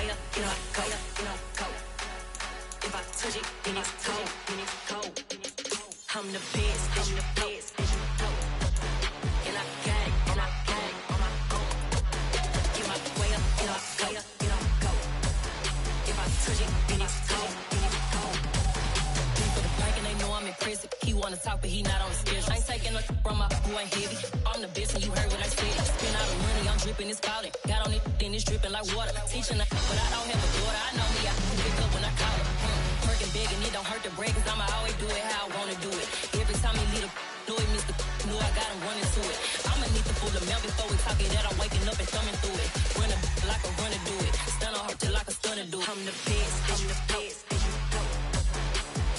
way up, you know I go, you know go. If I touch it, then it's cold, then it's cold. I'm the best, I'm the best, as you know. And I gang, on my own. Get my way up, you know I go, you know go. If I touch it, then it's cold, then it's cold. For the bank and they know I'm in prison. He wanna talk, but he not on the schedule. I ain't taking no from my who ain't heavy. I'm the best and you heard what I said. Spend all the money, I'm dripping, it's falling. Got on it, then it's dripping like water. Teaching her, but I don't have a daughter. I know me, I can pick up when I call her. Working big and it don't hurt to break, cause I'ma always do it how I wanna do it. Every time he lead a know it, Mr. Knew I got him running to it. I'ma need the full amount before we talk it that I'm waking up and thumbing through it. Run a like a runner do it. Stun on her till like a stunner do it. I'm the best, I'm the best, as you know.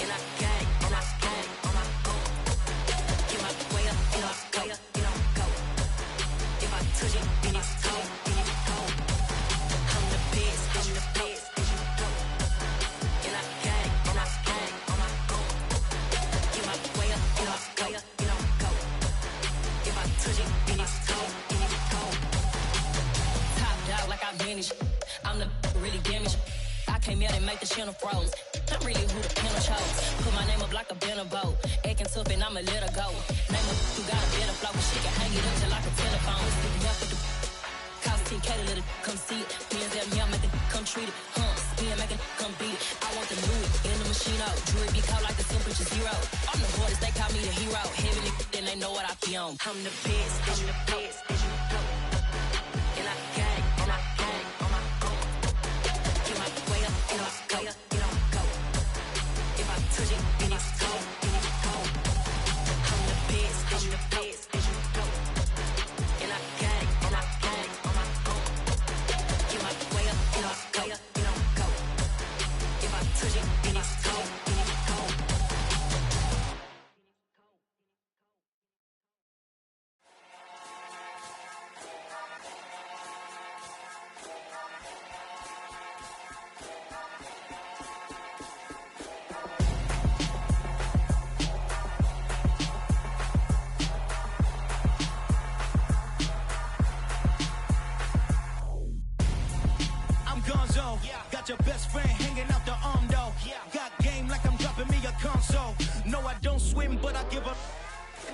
And I gang, on my own. Get my way up, you know I go, you know go. If I touch it, then it's cold, then it's cold. I'm the best, as you know. And I gang, on my own. Get my way up, you know I go, you know go. If I touch it, then it's cold, then it's cold. Top dog like I manage. I'm the really damaged. I came out and make the channel froze. I'm really who the panel chose. Put my name up like a banner boat. Acting tough and I'ma let her go. Name her who got a better flow, but she can hang it up till like a telephone. Sleeping up with the cost 10K to let it come see it. Me and them, yeah, make it come treat it. Spin, make it come beat it. I want the Louis in the machine out. Jewelry be caught like the temperature zero. I'm the hardest, they call me the hero. Heavenly, then they know what I be on. I'm the best, I'm the best, as you know. And I gang, on my own. Get my way up, you know I go, you know go. If I touch it, then it's cold, then it's cold. I'm the best, as you know. And I gang, on my own. Get my way up, you know I go, you know go. If I touch it, then it's cold, then it's cold. Got your best friend hanging out the arm though. Got game like I'm dropping me a console. No, I don't swim, but I give a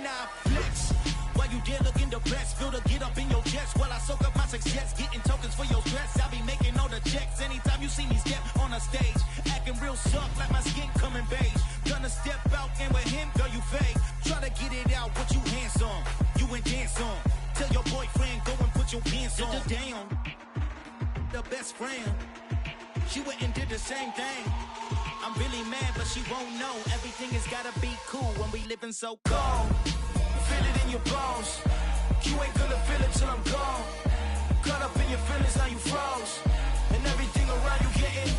now flex. While you there looking depressed, feel the get up in your chest while I soak up my success. Getting tokens for your stress, I be making all the checks. Anytime you see me step on a stage, acting real soft like my skin coming beige. Gonna step out and with him, girl, you fake. Try to get it out, but you handsome. You and dance on. Tell your boyfriend, go and put your pants on. Damn, the best friend. She went and did the same thing. I'm really mad, but she won't know. Everything has gotta be cool when we living so cold. Feel it in your bones. You ain't gonna feel it till I'm gone. Caught up in your feelings, now you froze. And everything around you getting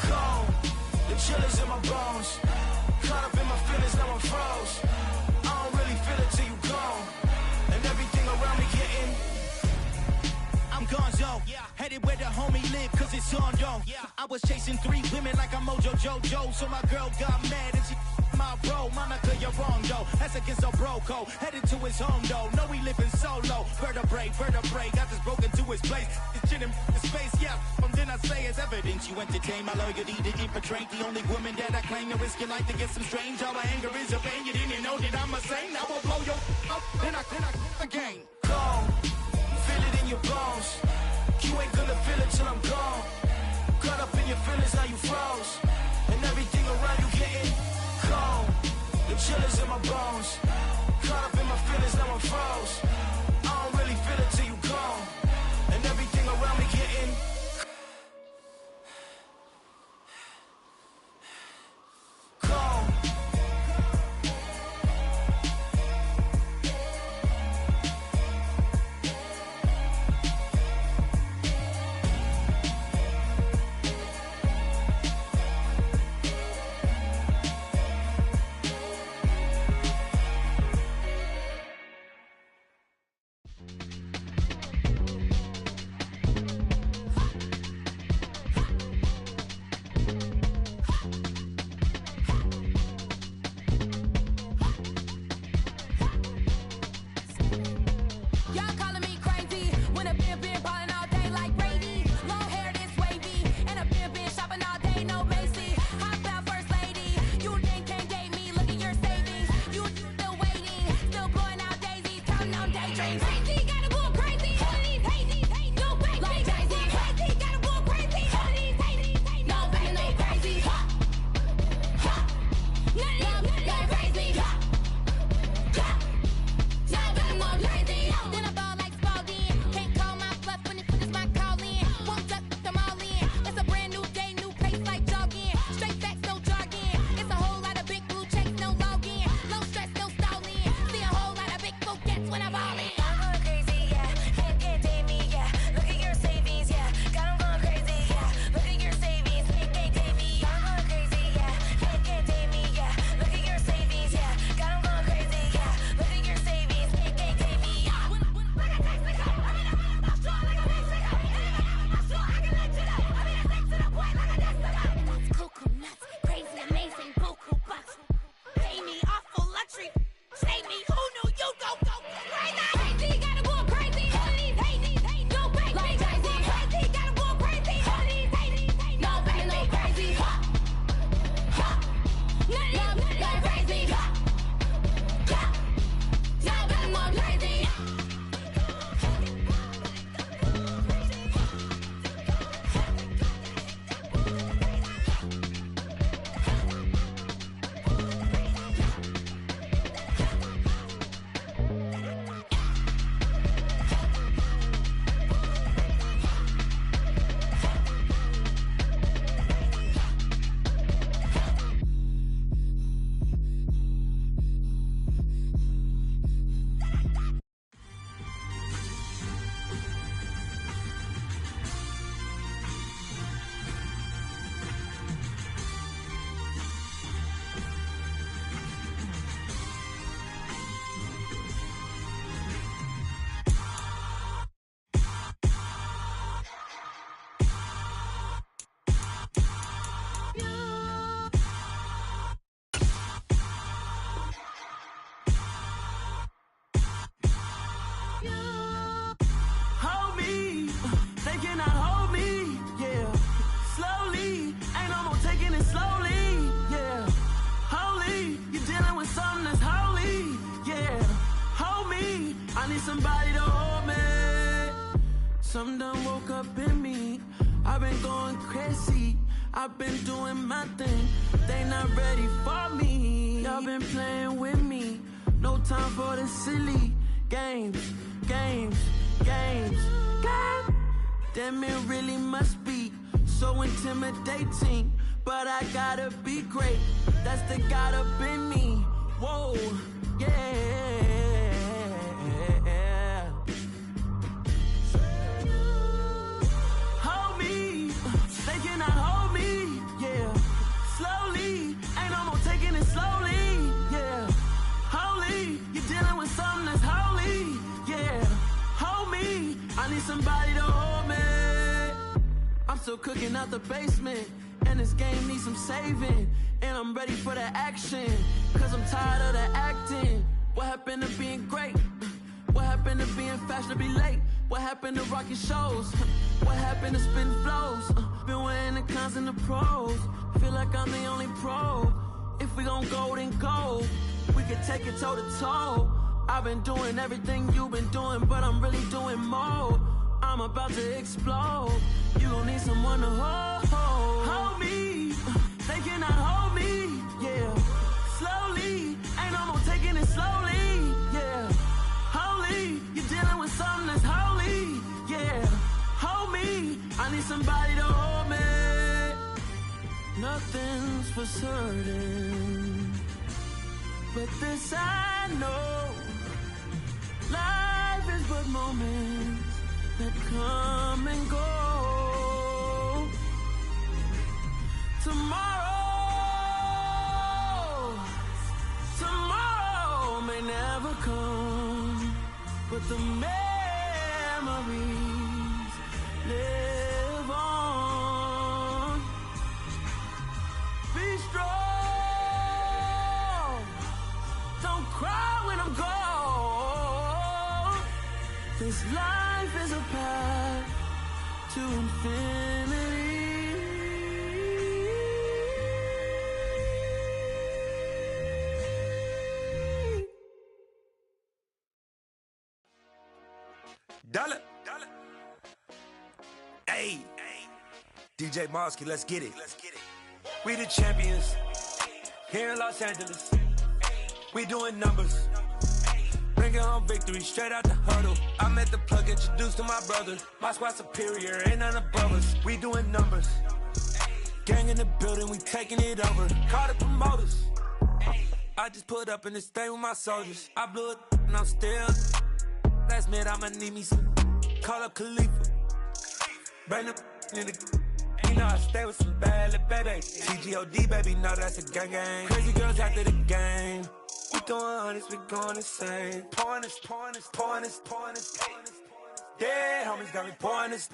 cold. The chill is in my bones. Caught up in my feelings, now I'm froze. I don't really feel it till you gone. And everything around me getting I'm gonzo, headed where the homie live, cause it's on though. I was chasing 3 women like I'm Mojo Jojo, so my girl got mad and she my bro. Monica, you're wrong though, that's against a bro code. Headed to his home though, no we living solo. Vertebrae, got this broken to his place. It's shit in his face, from then I say it's evidence. You entertain my loyalty to infiltrate. The only woman that I claim to risk your life to get some strange. All my anger is a pain, you didn't know that I'm a saint. I will blow your up, then I again. Go. Feel it in your bones. You ain't gonna feel it till I'm gone. Caught up in your feelings, now you froze. And everything around you getting cold. The chill is in my bones. Caught up in my feelings, now I'm froze. I don't really feel it till you gone. And everything around me getting cold. storm done woke up in me. I've been going crazy, I've been doing my thing. They not ready for me. Y'all been playing with me. No time for the silly games, games, games, games. Damn, it really must be so intimidating. But I gotta be great, that's the God up in me. Whoa, yeah. Hold me, they cannot hold me, yeah. Slowly, ain't no more taking it slowly, yeah. Holy, you're dealing with something that's holy, yeah. Hold me, I need somebody to hold me. I'm still cooking out the basement, and this game needs some saving. And I'm ready for the action, cause I'm tired of the acting. What happened to being great? What happened to being fashionably late? What happened to rocking shows? What happened to spitting flows? Been weighing the cons and the pros. Feel like I'm the only pro. If we gon' go, then go. We could take it toe to toe. I've been doing everything you've been doing, but I'm really doing more. I'm about to explode. You gon' need someone to hold. Hold me, they cannot hold me, yeah. Slowly, ain't no more taking it slowly, yeah. Holy, you're dealing with something that's holy, yeah. Hold me, I need somebody to hold me. Nothing's for certain, but this I know. Life is but moments that come and go. Tomorrow may never come, but the memories live on. Be strong, don't cry when I'm gone. This life is a path to infinity. Dollar. Hey, DJ Mosky, let's get it. We the champions here in Los Angeles. We doing numbers. Bringing home victory straight out the huddle. I met the plug, introduced to my brother. My squad superior, ain't none above us. We doing numbers. Gang in the building, we taking it over. Call the promoters. I just put up in this thing with my soldiers. I blew it and I'm still. Last minute I'ma need me some. Call up Khalifa. Bring them in the. You know I stay with some bad little baby. TGOD baby, know that's a gang gang. Crazy girls after the game. We doing honest, we going insane. Pouring this. Yeah, homies got me pouring this.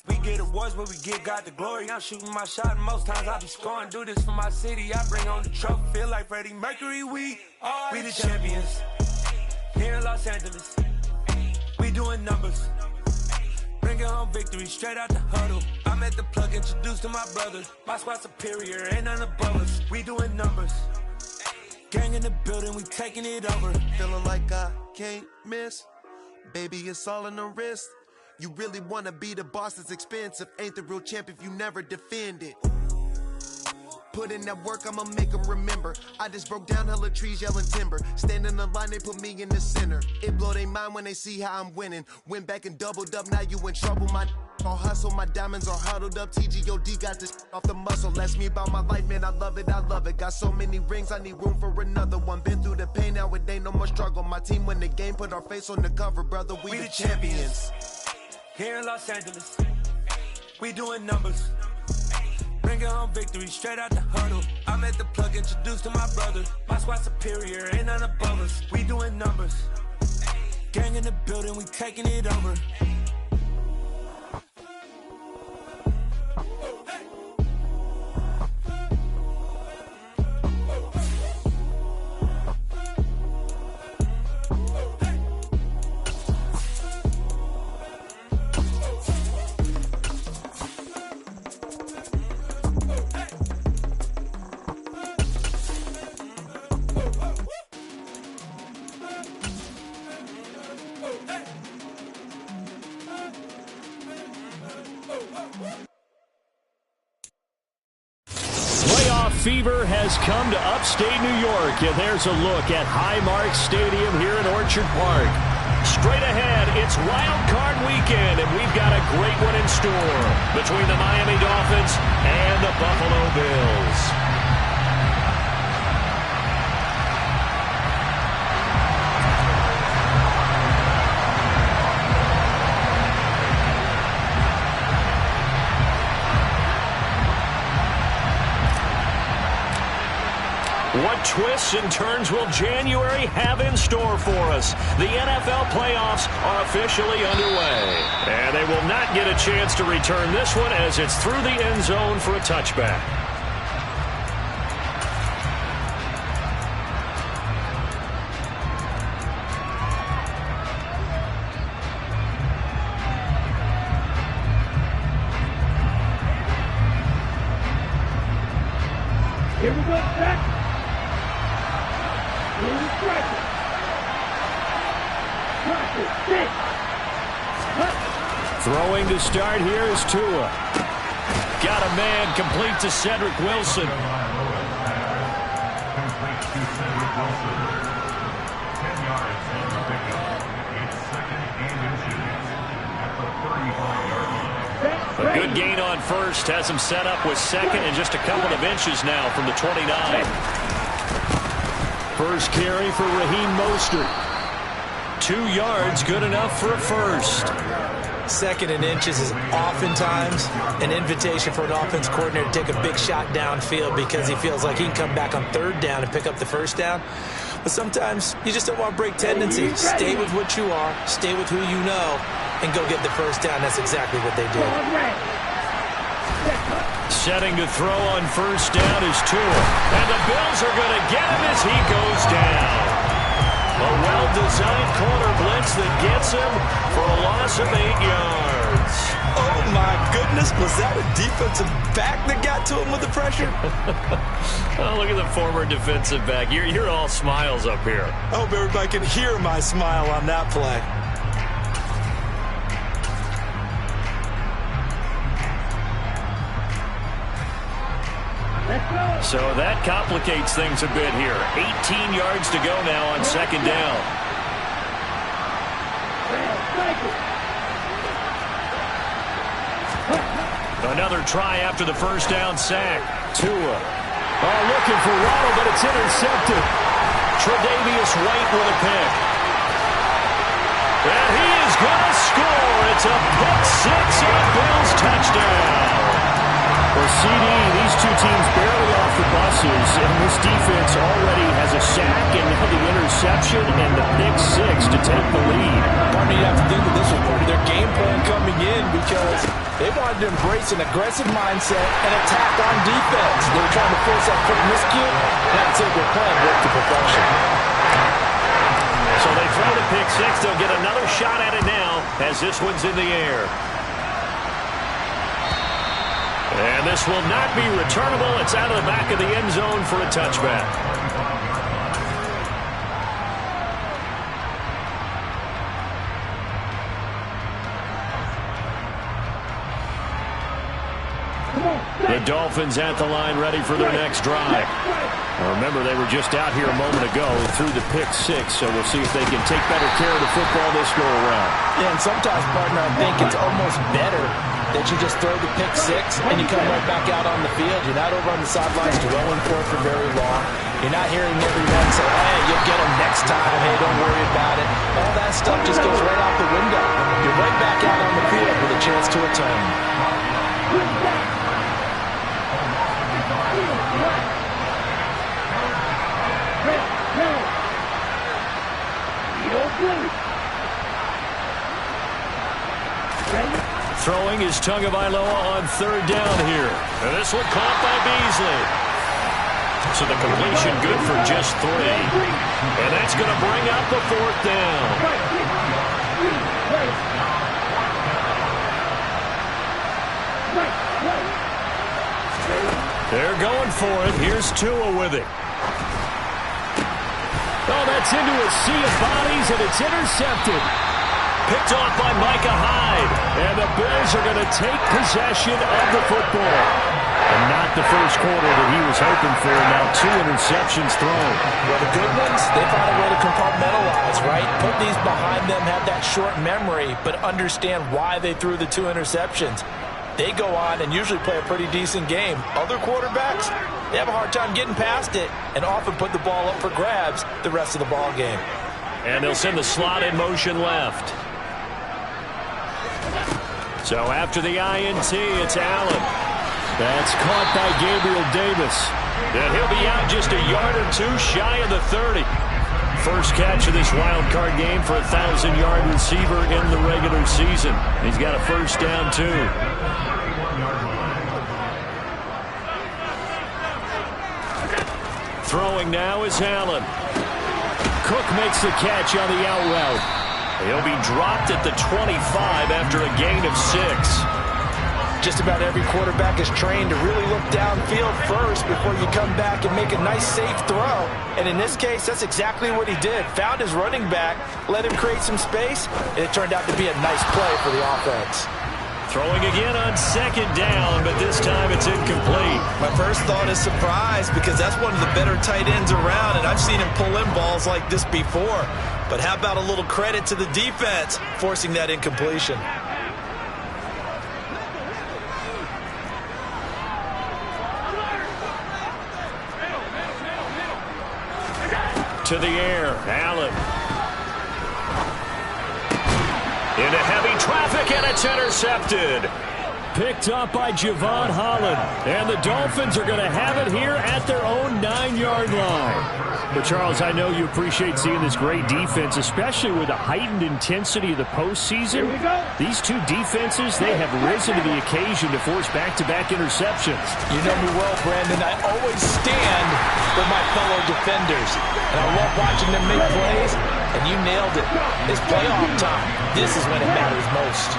We get awards, but we give God the glory. I'm shooting my shot, and most times I be scoring. Do this for my city, I bring on the trophy. Feel like Freddie Mercury, we the champions here in Los Angeles. We doing numbers. Bringing home victory straight out the huddle. I met the plug, introduced to my brother. My squad superior, ain't none above us. We doing numbers. Gang in the building, we taking it over. Feeling like I can't miss. Baby, it's all in the wrist. You really wanna be the boss, it's expensive. Ain't the real champ if you never defend it. Put in that work, I'ma make them remember. I just broke down hella trees, yelling timber. Stand in the line, they put me in the center. It blow their mind when they see how I'm winning. Went back and doubled up, now you in trouble. My all hustle, my diamonds are huddled up. TGOD got this off the muscle. Ask me about my life, man, I love it. Got so many rings, I need room for another one. Been through the pain, now it ain't no more struggle. My team win the game, put our face on the cover, brother. We the champions. Here in Los Angeles, we doing numbers. Bringing home victory straight out the huddle. I met the plug, introduced to my brother. My squad superior, ain't none above us. We doing numbers. Gang in the building, we taking it over. Playoff fever has come to upstate New York, and there's a look at Highmark Stadium here in Orchard Park. Straight ahead, it's Wild Card Weekend, and we've got a great one in store between the Miami Dolphins and the Buffalo Bills. What twists and turns will January have in store for us? The NFL playoffs are officially underway. And they will not get a chance to return this one as it's through the end zone for a touchback. Here we go, back. Throwing to start here is Tua. Got a man, complete to Cedric Wilson. A good gain on first, has him set up with second and just a couple of inches now from the 29. First carry for Raheem Mostert. 2 yards, good enough for a first. Second and inches is oftentimes an invitation for an offense coordinator to take a big shot downfield because he feels like he can come back on third down and pick up the first down. But sometimes you just don't want to break tendencies. Stay with what you are, stay with who you know, and go get the first down. That's exactly what they did. Setting to throw on first down is Tua. And the Bills are going to get him as he goes down. A well-designed corner blitz that gets him for a loss of 8 yards. Oh, my goodness. Was that a defensive back that got to him with the pressure? Oh, look at the former defensive back. You're all smiles up here. I hope everybody can hear my smile on that play. So that complicates things a bit here. 18 yards to go now on second down. Another try after the first down sack. Tua. Oh, looking for Waddle, but it's intercepted. Tre'Davious White with a pick. And he is going to score. It's a pick six and a Bills touchdown. Well, CD, these two teams barely off the buses, and this defense already has a sack and now the interception and the pick six to take the lead. Partner, you have to think that this was part of their game plan coming in because they wanted to embrace an aggressive mindset and attack on defense. They were trying to force that quick miscue, and that's it. Their plan worked to perfection. So they throw the pick six. They'll get another shot at it now as this one's in the air. And this will not be returnable. It's out of the back of the end zone for a touchback. The Dolphins at the line ready for their next drive. Now remember, they were just out here a moment ago through the pick six, so we'll see if they can take better care of the football this go around. Yeah, and sometimes, partner, I think it's almost better that you just throw the pick six and you come right back out on the field. You're not over on the sidelines dwelling for it for very long. You're not hearing everyone say, hey, you'll get them next time. Hey, don't worry about it. All that stuff just goes right out the window. You're right back out on the field with a chance to atone. Throwing is Tagovailoa on third down here. And this one caught by Beasley. So the completion good for just 3. And that's going to bring up the fourth down. They're going for it. Here's Tua with it. Oh, that's into a sea of bodies, and it's intercepted. picked off by Micah Hyde. And the Bills are going to take possession of the football. And not the first quarter that he was hoping for. Now 2 interceptions thrown. Well, the good ones, they found a way to compartmentalize, right? Put these behind them, have that short memory, but understand why they threw the 2 interceptions. They go on and usually play a pretty decent game. Other quarterbacks, they have a hard time getting past it and often put the ball up for grabs the rest of the ball game. And they'll send the slot in motion left. So after the INT, it's Allen. That's caught by Gabriel Davis. And he'll be out just a yard or 2 shy of the 30. First catch of this wild card game for a 1,000-yard receiver in the regular season. He's got a first down, too. Throwing now is Allen. Cook makes the catch on the out route. He'll be dropped at the 25 after a gain of 6. Just about every quarterback is trained to really look downfield first before you come back and make a nice, safe throw. And in this case, that's exactly what he did. Found his running back, let him create some space, and it turned out to be a nice play for the offense. Throwing again on second down, but this time it's incomplete. My first thought is surprise because that's one of the better tight ends around, and I've seen him pull in balls like this before. But how about a little credit to the defense forcing that incompletion? To the air, Allen. Into heavy traffic, and it's intercepted. Picked up by Javon Holland. And the Dolphins are going to have it here at their own 9-yard line. But, Charles, I know you appreciate seeing this great defense, especially with the heightened intensity of the postseason. These 2 defenses, they have risen to the occasion to force back-to-back interceptions. You know me well, Brandon. I always stand with my fellow defenders. And I love watching them make plays, and you nailed it. It's playoff time. This is when it matters most.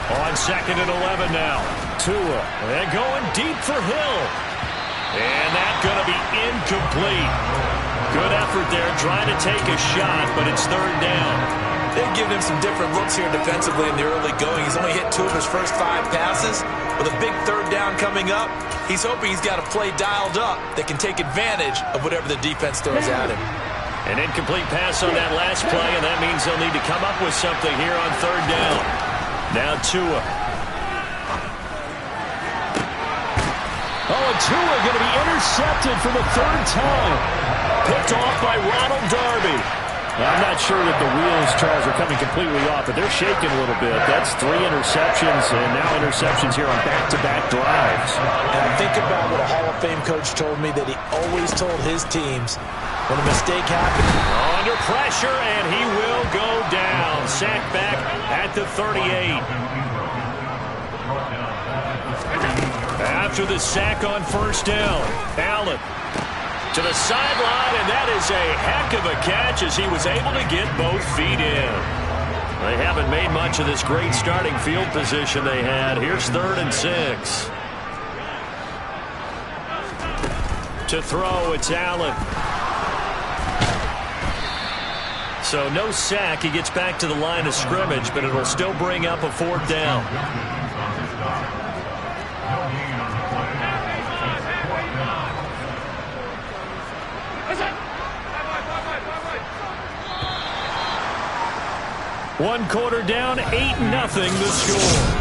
On 2nd and 11 now. Tua, and going deep for Hill. And that's going to be incomplete. Good effort there, trying to take a shot, but it's 3rd down. They've given him some different looks here defensively in the early going. He's only hit 2 of his first 5 passes. With a big 3rd down coming up, he's hoping he's got a play dialed up that can take advantage of whatever the defense throws at him. An incomplete pass on that last play, and that means they'll need to come up with something here on 3rd down. Now Tua. Oh, and Tua going to be intercepted for the 3rd time. Picked off by Ronald Darby. I'm not sure that the wheels, Charles, are coming completely off, but they're shaking a little bit. That's 3 interceptions, and now interceptions here on back-to-back drives. And I think about what a Hall of Fame coach told me that he always told his teams when a mistake happens. Under pressure, and he will go down. Sacked back at the 38. After the sack on 1st down, Allen to the sideline, and that is a heck of a catch as he was able to get both feet in. They haven't made much of this great starting field position they had. Here's 3rd and 6. To throw, it's Allen. So no sack. He gets back to the line of scrimmage, but it'll still bring up a 4th down. One quarter down, 8-0 the score.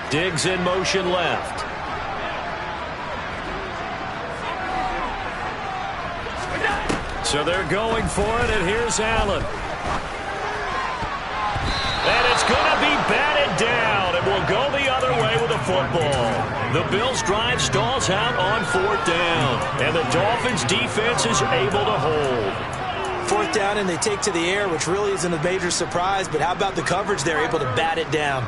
Diggs in motion left. So they're going for it, and here's Allen. And it's going to be batted down, and will go the other way with the football. The Bills' drive stalls out on 4th down, and the Dolphins' defense is able to hold. 4th down, and they take to the air, which really isn't a major surprise, but how about the coverage there, able to bat it down?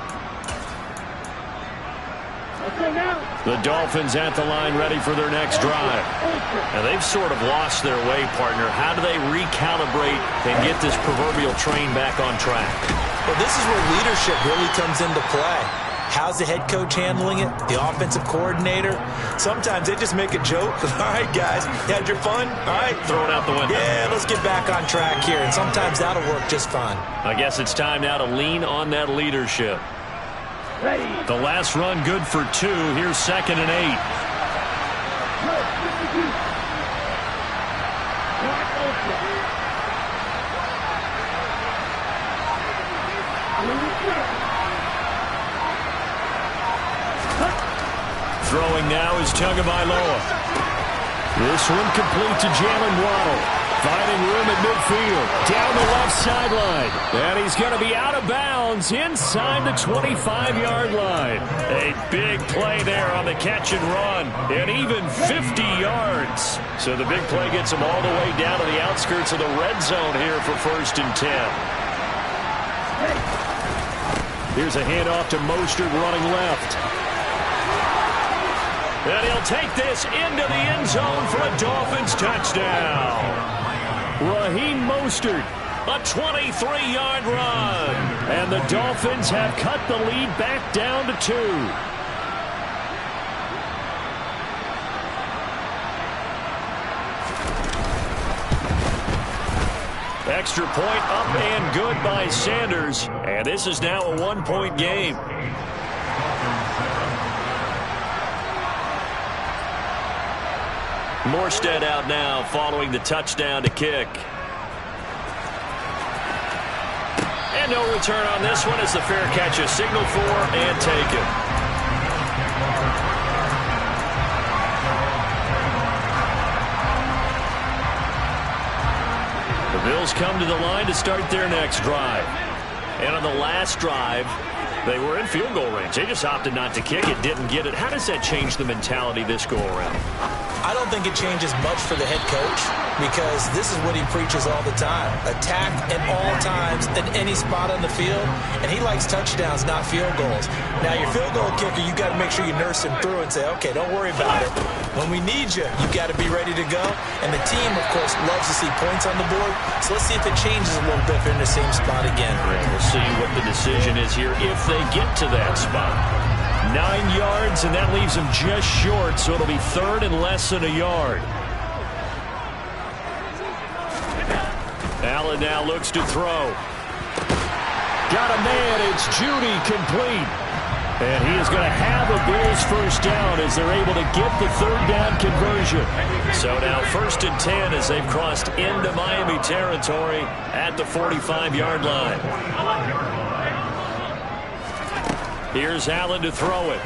The Dolphins at the line ready for their next drive. Now they've sort of lost their way, partner. How do they recalibrate and get this proverbial train back on track? Well, this is where leadership really comes into play. How's the head coach handling it? The offensive coordinator? Sometimes they just make a joke. All right, guys, you had your fun? All right. Throw it out the window. Yeah, let's get back on track here. And sometimes that'll work just fine. I guess it's time now to lean on that leadership. The last run good for 2. Here's 2nd and 8. Throwing now is Tagovailoa. This one complete to Jalen Waddle. Finding room at midfield. Down the left sideline. And he's going to be out of bounds inside the 25-yard line. A big play there on the catch and run. And even 50 yards. So the big play gets him all the way down to the outskirts of the red zone here for 1st and 10. Here's a handoff to Mostert running left. And he'll take this into the end zone for a Dolphins touchdown. Raheem Mostert, a 23-yard run. And the Dolphins have cut the lead back down to 2. Extra point up and good by Sanders. And this is now a 1-point game. Morstead out now following the touchdown to kick. And no return on this one as the fair catch is signaled for and taken. The Bills come to the line to start their next drive. And on the last drive, they were in field goal range. They just opted not to kick it, didn't get it. How does that change the mentality this go around? I don't think it changes much for the head coach because this is what he preaches all the time. Attack at all times at any spot on the field, and he likes touchdowns, not field goals. Now, your field goal kicker, you got to make sure you nurse him through and say, okay, don't worry about it. When we need you, you got to be ready to go. And the team, of course, loves to see points on the board, so let's see if it changes a little bit if they're in the same spot again. We'll see what the decision is here if they get to that spot. 9 yards, and that leaves him just short, so it'll be 3rd and less than a yard. Allen now looks to throw. Got a man, it's Judy, complete. And he is going to have a Bills first down as they're able to get the 3rd down conversion. So now 1st and 10 as they've crossed into Miami territory at the 45-yard line. Here's Allen to throw it.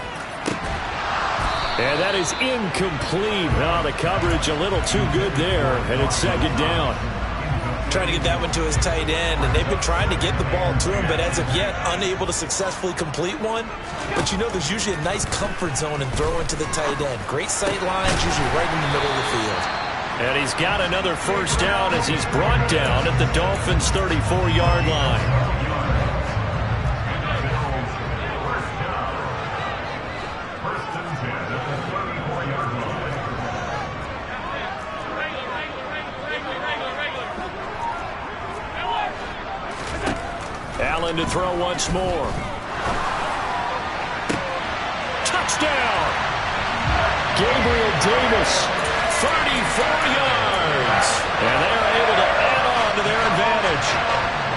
And that is incomplete. Oh, the coverage a little too good there, and it's 2nd down. Trying to get that one to his tight end, and they've been trying to get the ball to him, but as of yet, unable to successfully complete one. But you know there's usually a nice comfort zone in throwing to the tight end. Great sight lines, usually right in the middle of the field. And he's got another first down as he's brought down at the Dolphins' 34-yard line. Allen to throw once more. Touchdown! Gabriel Davis, 34 yards. And they're able to add on to their advantage.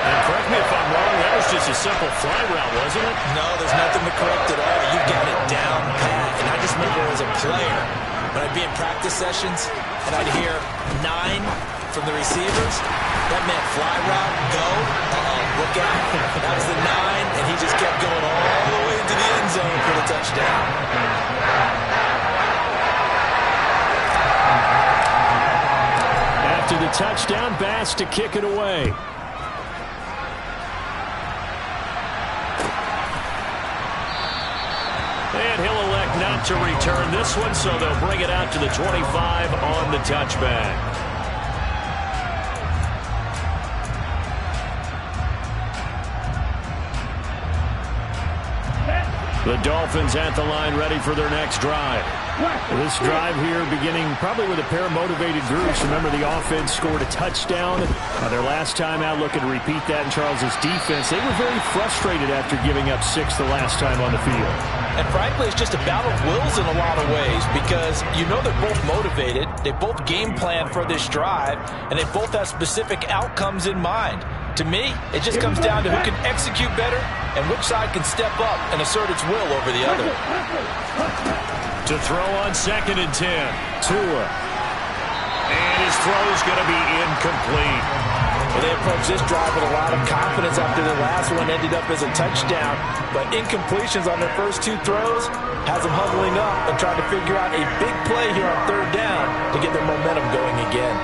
And correct me if I'm wrong, that was just a simple fly route, wasn't it? No, there's nothing to correct at all. You got it down pat. And I just remember as a player, when I'd be in practice sessions, and I'd hear 9 from the receivers, that meant fly route, go. Look out. That was the 9, and he just kept going all the way into the end zone for the touchdown. After the touchdown, Bass to kick it away. And he'll elect not to return this one, so they'll bring it out to the 25 on the touchback. The Dolphins at the line ready for their next drive. This drive here beginning probably with a pair of motivated groups. Remember, the offense scored a touchdown their last time out, looking to repeat that in Charles's defense. They were very frustrated after giving up 6 the last time on the field. And frankly, it's just a battle of wills in a lot of ways because you know they're both motivated. They both game plan for this drive, and they both have specific outcomes in mind. To me, it just comes down to who can execute better and which side can step up and assert its will over the other. To throw on 2nd and 10. Tua. And his throw is going to be incomplete. Well, they approached this drive with a lot of confidence after their last one ended up as a touchdown. But incompletions on their first 2 throws has them huddling up and trying to figure out a big play here on 3rd down to get their momentum going again.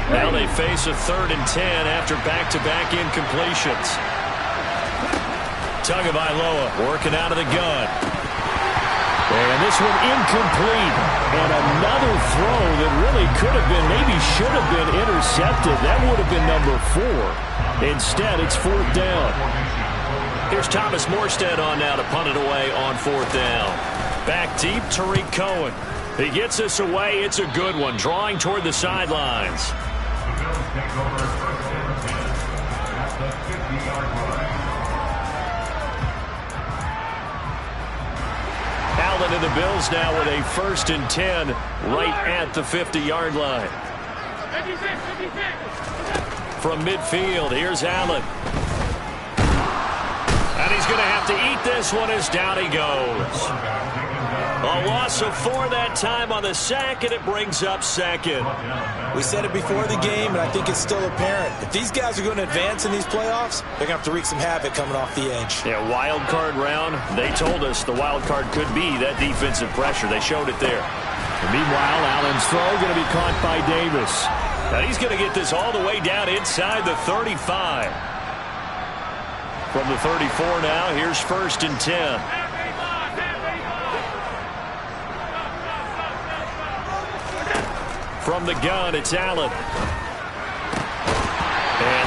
Now they face a 3rd and 10 after back-to-back incompletions. Tagovailoa working out of the gun. And this one incomplete. And another throw that really could have been, maybe should have been intercepted. That would have been number 4. Instead, it's 4th down. Here's Thomas Morstead on now to punt it away on 4th down. Back deep, Tariq Cohen. He gets us away. It's a good one, drawing toward the sidelines. Allen and the Bills now with a 1st and 10 right at the 50-yard line. From midfield, here's Allen. And he's going to have to eat this one as down he goes. A loss of 4 that time on the sack, and it brings up 2nd. We said it before the game, and I think it's still apparent. If these guys are going to advance in these playoffs, they're going to have to wreak some havoc coming off the edge. Yeah, wild card round. They told us the wild card could be that defensive pressure. They showed it there. And meanwhile, Allen's throw going to be caught by Davis. Now he's going to get this all the way down inside the 35. From the 34 now, here's 1st and 10. From the gun, it's Allen. And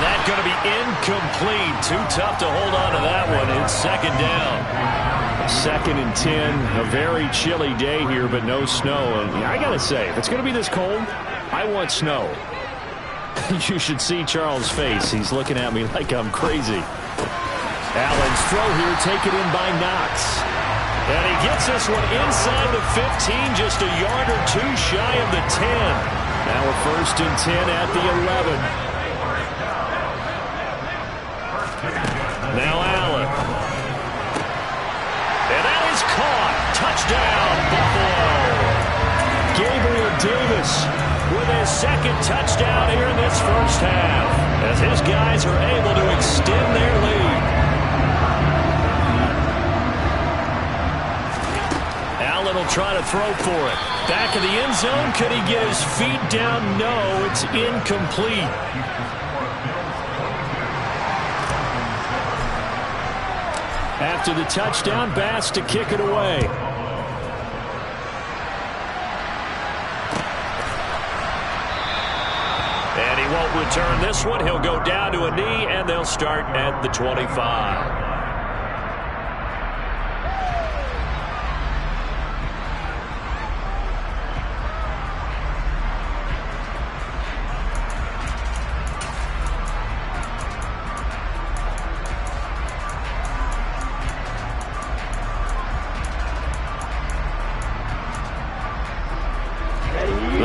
that's going to be incomplete. Too tough to hold on to that one. It's 2nd down. 2nd and 10. A very chilly day here, but no snow. And I got to say, if it's going to be this cold, I want snow. You should see Charles' face. He's looking at me like I'm crazy. Allen's throw here taken in by Knox. And he gets this one inside the 15, just a yard or 2 shy of the 10. Now a 1st and 10 at the 11. Now Allen. And that is caught. Touchdown, Buffalo. Gabriel Davis with his 2nd touchdown here in this first half, as his guys are able to extend their lead. Allen will try to throw for it. Back of the end zone. Could he get his feet down? No, it's incomplete. After the touchdown, Bass to kick it away. And he won't return this one. He'll go down to a knee, and they'll start at the 25.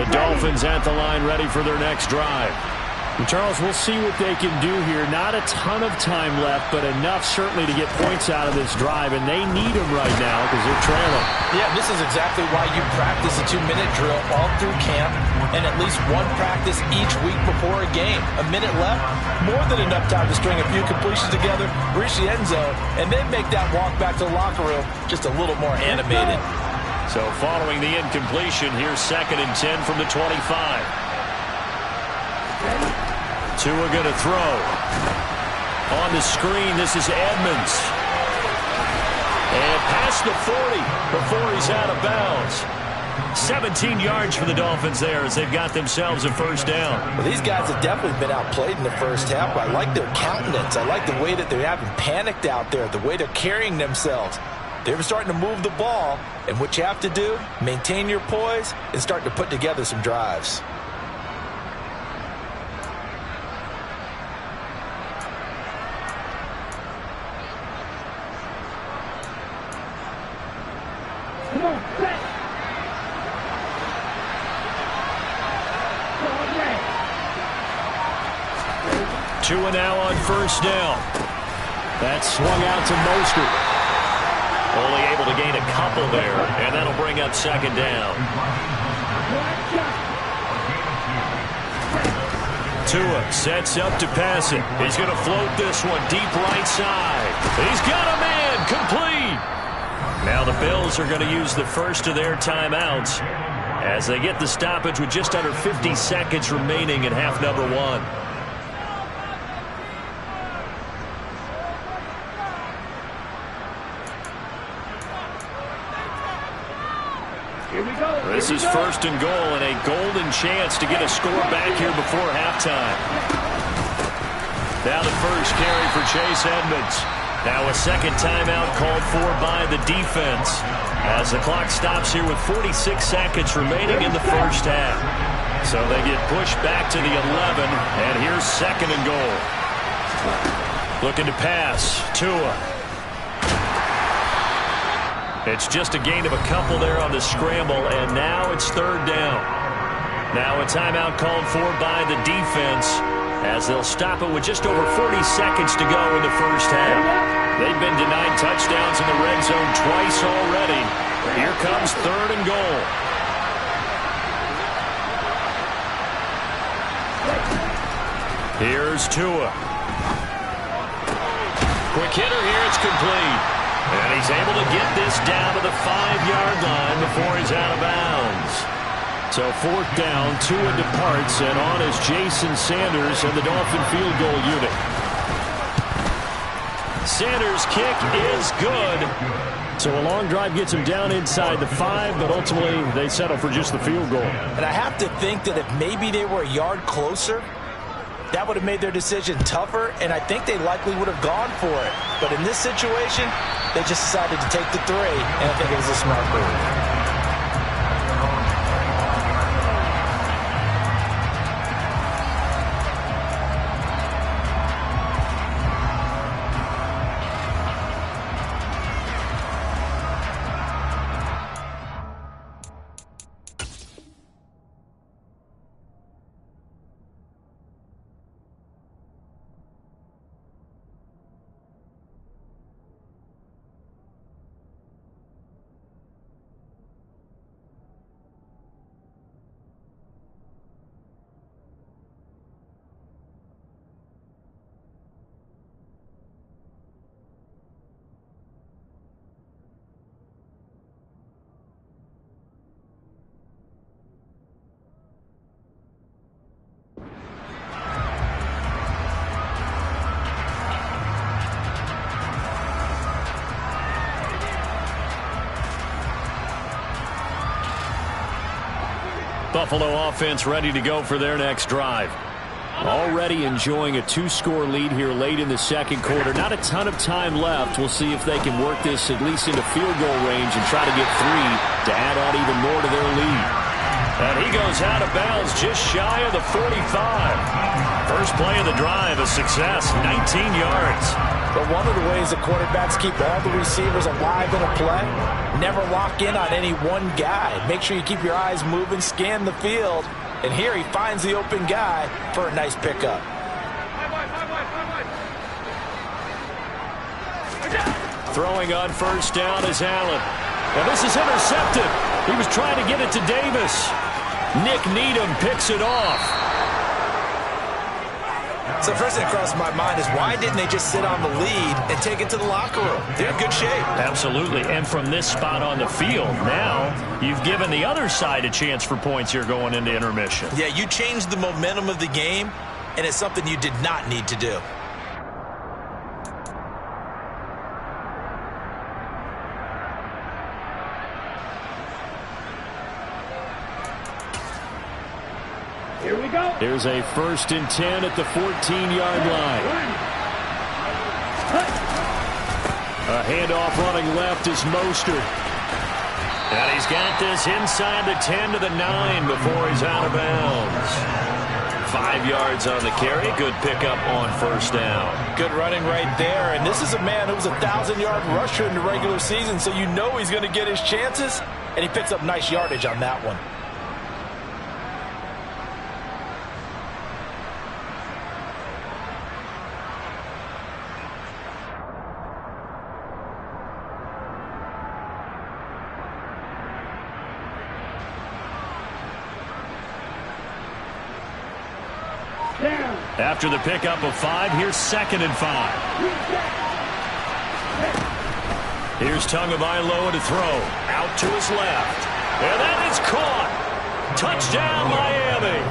Dolphins at the line ready for their next drive. And Charles, we'll see what they can do here. Not a ton of time left, but enough certainly to get points out of this drive, and they need them right now because they're trailing. Yeah, this is exactly why you practice a 2-minute drill all through camp and at least one practice each week before a game. A minute left, more than enough time to string a few completions together, reach the end zone, and then make that walk back to the locker room just a little more animated. So following the incompletion, here's 2nd and 10 from the 25. Tua going to throw. On the screen, this is Edmonds. And past the 40 before he's out of bounds. 17 yards for the Dolphins there as they've got themselves a first down. Well, these guys have definitely been outplayed in the first half. I like their countenance. I like the way that they haven't panicked out there, the way they're carrying themselves. They're starting to move the ball, and what you have to do, maintain your poise and start to put together some drives. Come on, back. Tua now on first down. That's swung out to Mostert. Only able to gain a couple there, and that'll bring up second down. Tua sets up to pass it. He's going to float this one deep right side. He's got a man complete. Now the Bills are going to use the first of their timeouts as they get the stoppage with just under 50 seconds remaining in half number one. This is first and goal and a golden chance to get a score back here before halftime. Now the first carry for Chase Edmonds. Now a second timeout called for by the defense as the clock stops here with 46 seconds remaining in the first half. So they get pushed back to the 11, and here's second and goal. Looking to pass. Tua. It's just a gain of a couple there on the scramble, and now it's third down. Now a timeout called for by the defense as they'll stop it with just over 40 seconds to go in the first half. They've been denied touchdowns in the red zone twice already. Here comes third and goal. Here's Tua. Quick hitter here, it's complete. And he's able to get this down to the 5-yard line before he's out of bounds. So fourth down, Tua departs, and on is Jason Sanders and the Dolphin field goal unit. Sanders' kick is good. So a long drive gets him down inside the 5, but ultimately they settle for just the field goal. And I have to think that if maybe they were a yard closer, that would have made their decision tougher, and I think they likely would have gone for it. But in this situation, they just decided to take the 3, and I think it was a smart move. Buffalo offense ready to go for their next drive. Already enjoying a 2-score lead here late in the second quarter. Not a ton of time left. We'll see if they can work this at least into field goal range and try to get 3 to add on even more to their lead. And he goes out of bounds just shy of the 45. First play of the drive, a success, 19 yards. But one of the ways the quarterbacks keep all the receivers alive in a play, never lock in on any one guy. Make sure you keep your eyes moving, scan the field. And here he finds the open guy for a nice pickup. Throwing on first down is Allen. Now this is intercepted. He was trying to get it to Davis. Nick Needham picks it off. So first thing that crossed my mind is why didn't they just sit on the lead and take it to the locker room? They're in good shape. Absolutely. And from this spot on the field, now you've given the other side a chance for points here going into intermission. Yeah, you changed the momentum of the game, and it's something you did not need to do. Here's a 1st and 10 at the 14-yard line. A handoff running left is Mostert. And he's got this inside the 10 to the 9 before he's out of bounds. 5 yards on the carry. Good pickup on 1st down. Good running right there. And this is a man who was a 1,000-yard rusher in the regular season, so you know he's going to get his chances. And he picks up nice yardage on that one. After the pickup of 5, here's 2nd and 5. Here's Tagovailoa to throw. Out to his left. And that is caught. Touchdown, Miami.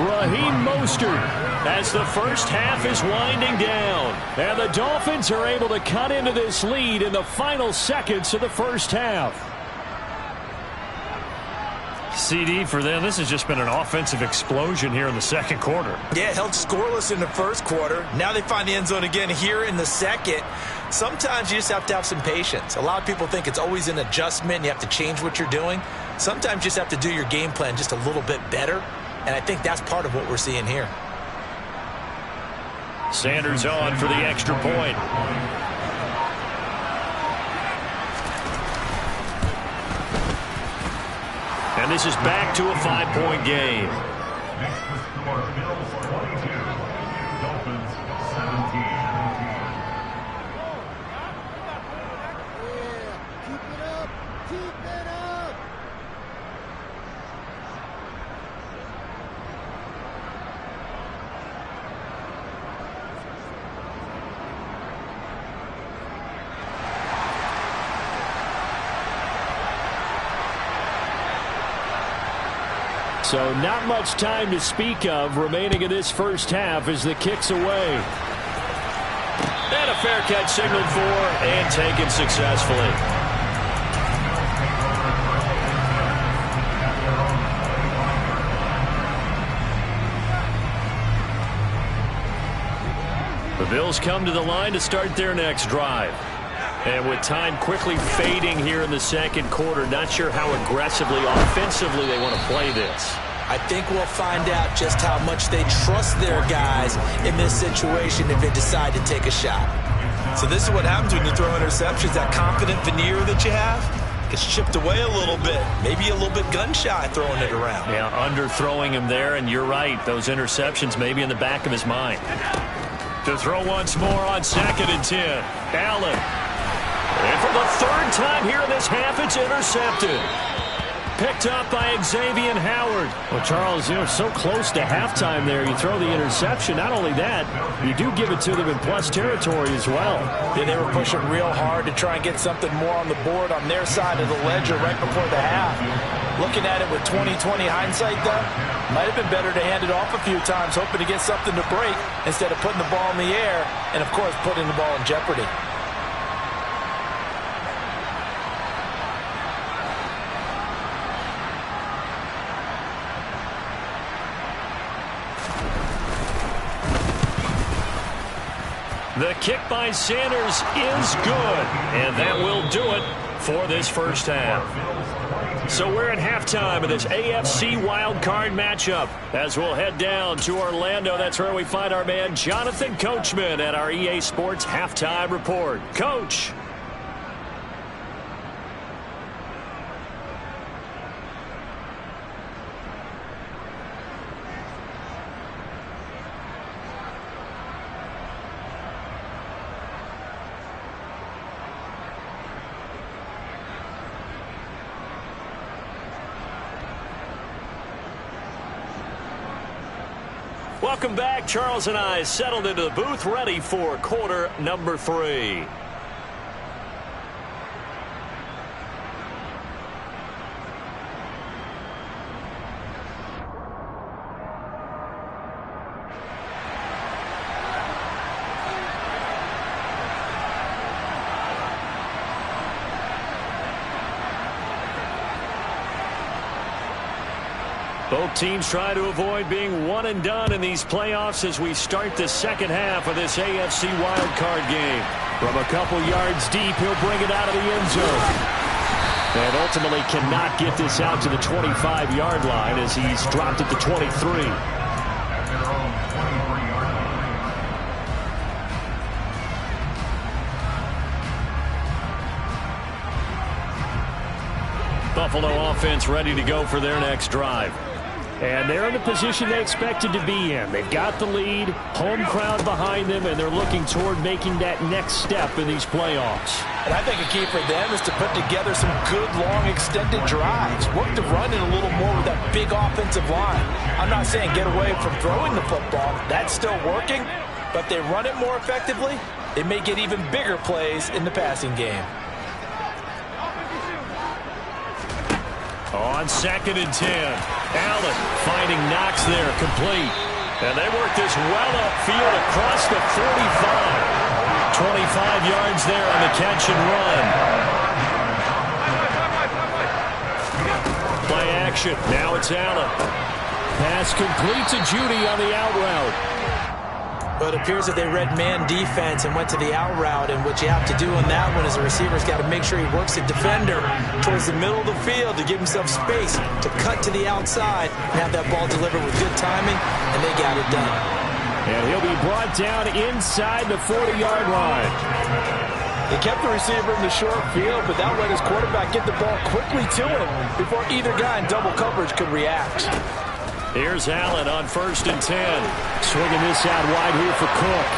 Raheem Mostert as the first half is winding down. And the Dolphins are able to cut into this lead in the final seconds of the first half. CD for them, this has just been an offensive explosion here in the second quarter. Yeah, held scoreless in the first quarter. Now they find the end zone again here in the second. Sometimes you just have to have some patience. A lot of people think it's always an adjustment and you have to change what you're doing. Sometimes you just have to do your game plan just a little bit better, and I think that's part of what we're seeing here. Sanders on for the extra point. And this is back to a 5-point game. Next was score Bills 22, Dolphins 17. Keep it up! Keep it up! So not much time to speak of remaining in this first half as the kick's away. And a fair catch signaled for and taken successfully. The Bills come to the line to start their next drive. And with time quickly fading here in the second quarter, not sure how aggressively, offensively they want to play this. I think we'll find out just how much they trust their guys in this situation if they decide to take a shot. So this is what happens when you throw interceptions. That confident veneer that you have gets chipped away a little bit. Maybe a little bit gun-shy throwing it around. Yeah, underthrowing him there, and you're right. Those interceptions may be in the back of his mind. To throw once more on 2nd and 10. Allen. And for the 3rd time here in this half, it's intercepted. Picked up by Xavier Howard. Well, Charles, so close to halftime there. You throw the interception. Not only that, you do give it to them in plus territory as well. Yeah, they were pushing real hard to try and get something more on the board on their side of the ledger right before the half. Looking at it with 20/20 hindsight, though, might have been better to hand it off a few times, hoping to get something to break instead of putting the ball in the air and, of course, putting the ball in jeopardy. The kick by Sanders is good, and that will do it for this first half. So we're at halftime of this AFC wildcard matchup. As we'll head down to Orlando, that's where we find our man Jonathan Coachman at our EA Sports Halftime Report. Coach. Welcome back. Charles and I settled into the booth, ready for quarter number 3. Both teams try to avoid being one and done in these playoffs as we start the second half of this AFC wildcard game. From a couple yards deep, he'll bring it out of the end zone. And ultimately cannot get this out to the 25-yard line as he's dropped at the 23. Buffalo offense ready to go for their next drive. And they're in the position they expected to be in. They've got the lead, home crowd behind them, and they're looking toward making that next step in these playoffs. And I think a key for them is to put together some good, long, extended drives. Work the run in a little more with that big offensive line. I'm not saying get away from throwing the football. That's still working. But if they run it more effectively, they may get even bigger plays in the passing game. On 2nd and 10, Allen finding Knox there, complete. And they work this well upfield across the 45. 25 yards there on the catch and run. Play action, now it's Allen. Pass complete to Judy on the out route. But it appears that they read man defense and went to the out route. And what you have to do on that one is the receiver's got to make sure he works the defender towards the middle of the field to give himself space to cut to the outside and have that ball delivered with good timing, and they got it done. And he'll be brought down inside the 40-yard line. They kept the receiver in the short field, but that let his quarterback get the ball quickly to him before either guy in double coverage could react. Here's Allen on 1st and 10. Swinging this out wide here for Cook.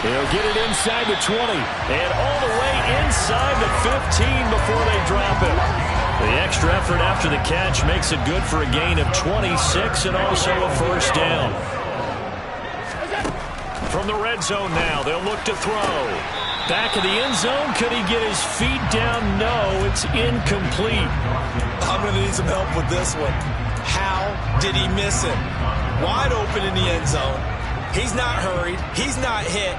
He'll get it inside the 20 and all the way inside the 15 before they drop it. The extra effort after the catch makes it good for a gain of 26 and also a first down. From the red zone now, they'll look to throw. Back of the end zone, could he get his feet down? No, it's incomplete. I'm going to need some help with this one. How did he miss him? Wide open in the end zone. He's not hurried. He's not hit.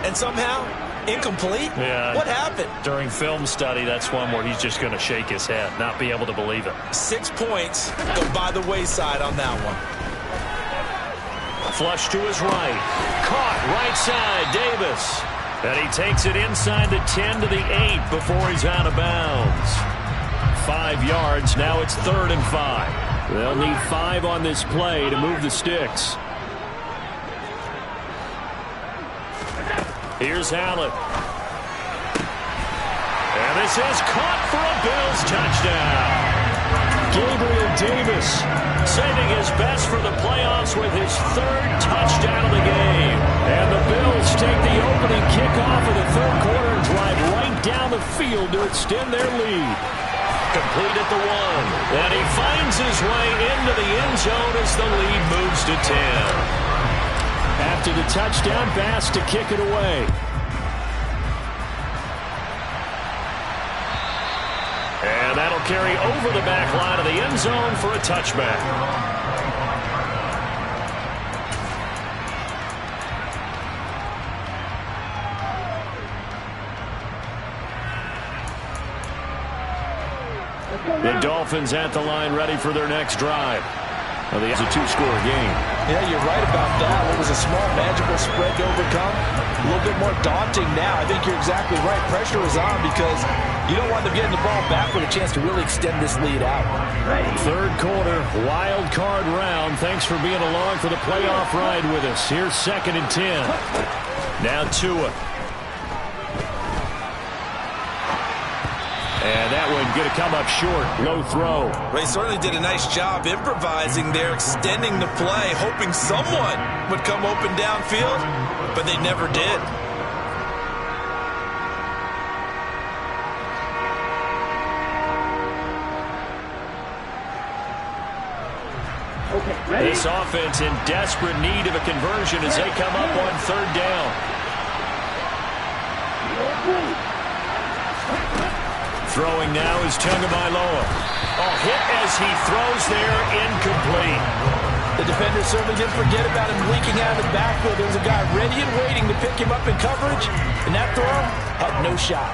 And somehow, incomplete? Yeah. What happened? During film study, that's one where he's just going to shake his head, not be able to believe it. 6 points go by the wayside on that one. Flush to his right. Caught right side, Davis. And he takes it inside the 10 to the 8 before he's out of bounds. 5 yards. Now it's 3rd and 5. They'll need 5 on this play to move the sticks. Here's Allen. And this is caught for a Bills touchdown. Gabriel Davis saving his best for the playoffs with his 3rd touchdown of the game. And the Bills take the opening kickoff of the 3rd quarter and drive right down the field to extend their lead. Complete at the 1. And he finds his way into the end zone as the lead moves to 10. After the touchdown pass to kick it away. And that'll carry over the back line of the end zone for a touchback. The Dolphins at the line ready for their next drive. Well, it's a 2-score game. Yeah, you're right about that. It was a small, magical spread to overcome. A little bit more daunting now. I think you're exactly right. Pressure is on because you don't want them getting the ball back with a chance to really extend this lead out. 3rd quarter, wild card round. Thanks for being along for the playoff ride with us. Here's 2nd and 10. Now Tua. And that one going to come up short. Low throw. Well, he certainly did a nice job improvising there, extending the play, hoping someone would come open downfield, but they never did. Okay, this offense in desperate need of a conversion as they come up on 3rd down. Throwing now is Tagovailoa. Oh, hit as he throws there, incomplete. The defender certainly didn't forget about him leaking out of the backfield. There was a guy ready and waiting to pick him up in coverage, and that throw had no shot.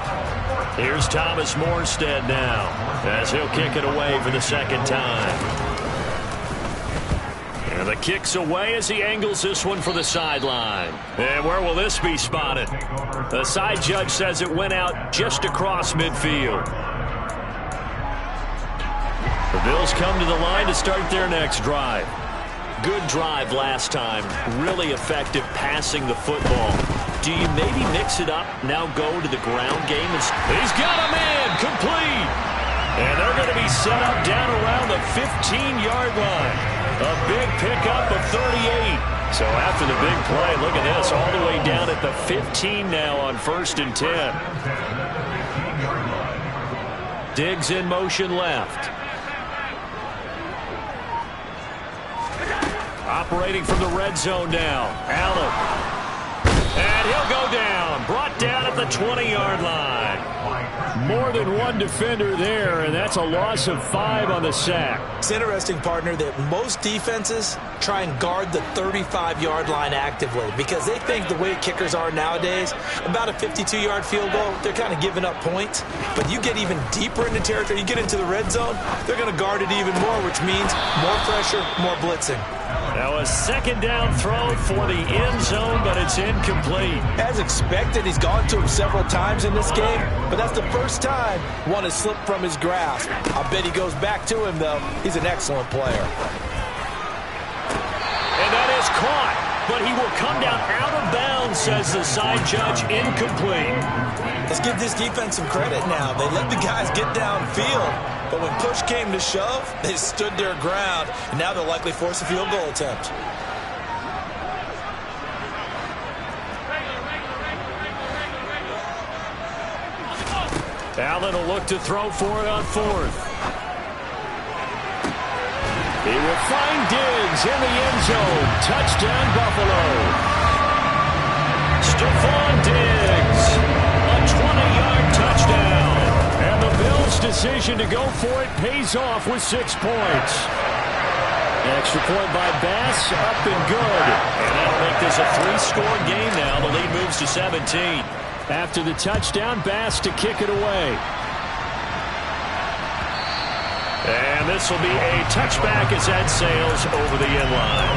Here's Thomas Morstead now, as he'll kick it away for the 2nd time. And the kick's away as he angles this one for the sideline. And where will this be spotted? The side judge says it went out just across midfield. The Bills come to the line to start their next drive. Good drive last time. Really effective passing the football. Do you maybe mix it up, now go to the ground game? He's got a man, complete. And they're going to be set up down around the 15-yard line. A big pickup of 38. So after the big play, look at this, all the way down at the 15 now on 1st and 10. Diggs in motion left. Operating from the red zone now. Allen. And he'll go down. Brought down at the 20-yard line. More than one defender there, and that's a loss of 5 on the sack. It's interesting, partner, that most defenses try and guard the 35-yard line actively because they think the way kickers are nowadays, about a 52-yard field goal, they're kind of giving up points. But you get even deeper into territory, you get into the red zone, they're going to guard it even more, which means more pressure, more blitzing. Now a second down throw for the end zone, but it's incomplete. As expected, he's gone to him several times in this game, but that's the first time one has slipped from his grasp. I bet he goes back to him, though. He's an excellent player. And that is caught, but he will come down out of bounds, says the side judge, incomplete. Let's give this defense some credit now. They let the guys get downfield, but when push came to shove, they stood their ground, and now they'll likely force a field goal attempt. Allen will look to throw for it on 4th. He will find Diggs in the end zone. Touchdown, Buffalo. Stephon Diggs, a 20-yard touchdown. And the Bills' decision to go for it pays off with 6 points. Extra point by Bass, up and good. And that'll make this a 3-score game now. The lead moves to 17. After the touchdown, Bass to kick it away. And this will be a touchback as that sails over the end line.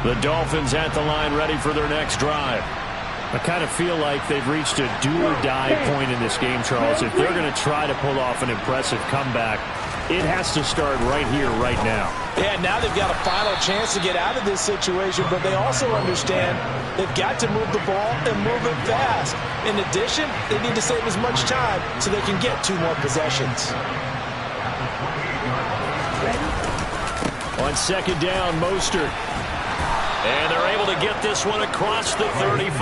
The Dolphins at the line ready for their next drive. I kind of feel like they've reached a do-or-die point in this game, Charles. If they're going to try to pull off an impressive comeback, it has to start right here, right now. Yeah, now they've got a final chance to get out of this situation, but they also understand they've got to move the ball and move it fast. In addition, they need to save as much time so they can get 2 more possessions. On second down, Mostert. And they're able to get this one across the 35.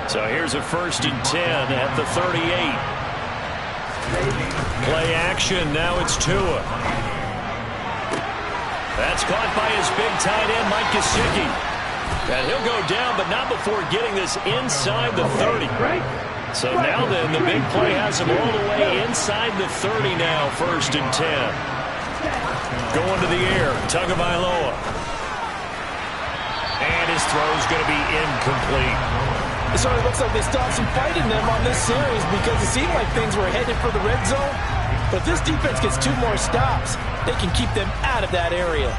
So here's a 1st and 10 at the 38. Play action, now it's Tua. That's caught by his big tight end, Mike Gesicki. And he'll go down, but not before getting this inside the 30. So now then, the big play has him all the way inside the 30 now, 1st and 10. Going to the air, Tagovailoa. And his throw's going to be incomplete. It certainly looks like they stopped some fight in them on this series because it seemed like things were headed for the red zone. But if this defense gets 2 more stops, they can keep them out of that area.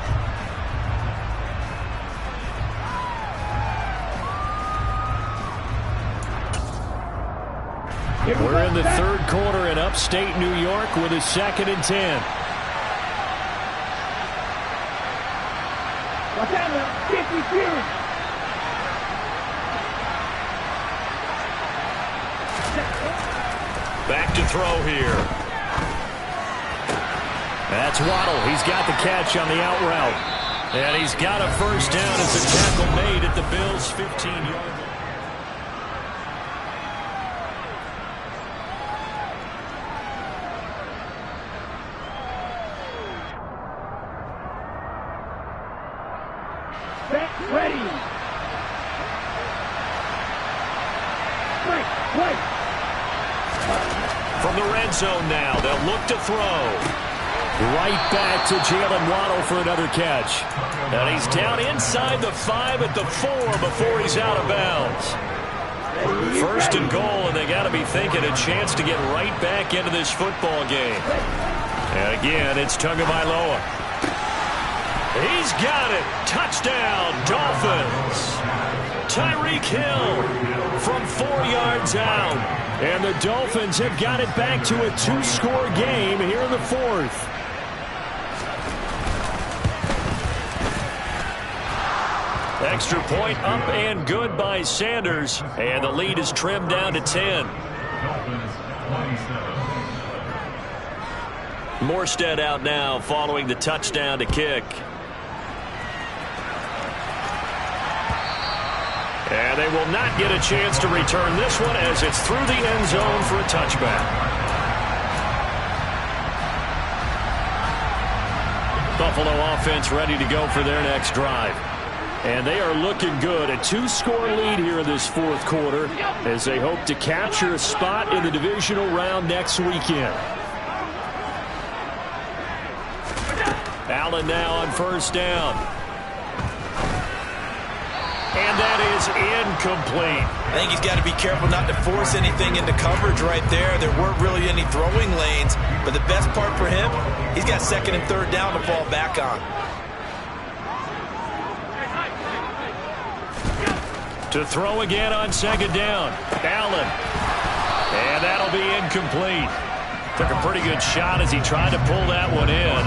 We're in the 3rd quarter in upstate New York with a 2nd and 10. Back to throw here. That's Waddle. He's got the catch on the out route. And he's got a 1st down as a tackle made at the Bills' 15-yard line. From the red zone now, they'll look to throw. Right back to Jalen Waddle for another catch. And he's down inside the 5 at the 4 before he's out of bounds. First and goal, and they got to be thinking a chance to get right back into this football game. And again, it's Tagovailoa. He's got it. Touchdown, Dolphins. Tyreek Hill from 4 yards out. And the Dolphins have got it back to a 2-score game here in the fourth. Extra point up and good by Sanders. And the lead is trimmed down to 10. Morstead out now following the touchdown to kick. And they will not get a chance to return this one as it's through the end zone for a touchback. Buffalo offense ready to go for their next drive. And they are looking good. A 2-score lead here in this fourth quarter as they hope to capture a spot in the divisional round next weekend. Allen now on first down. And that is incomplete. I think he's got to be careful not to force anything into coverage right there. There weren't really any throwing lanes. But the best part for him, he's got second and third down to fall back on. To throw again on second down. Allen. And that'll be incomplete. Took a pretty good shot as he tried to pull that one in.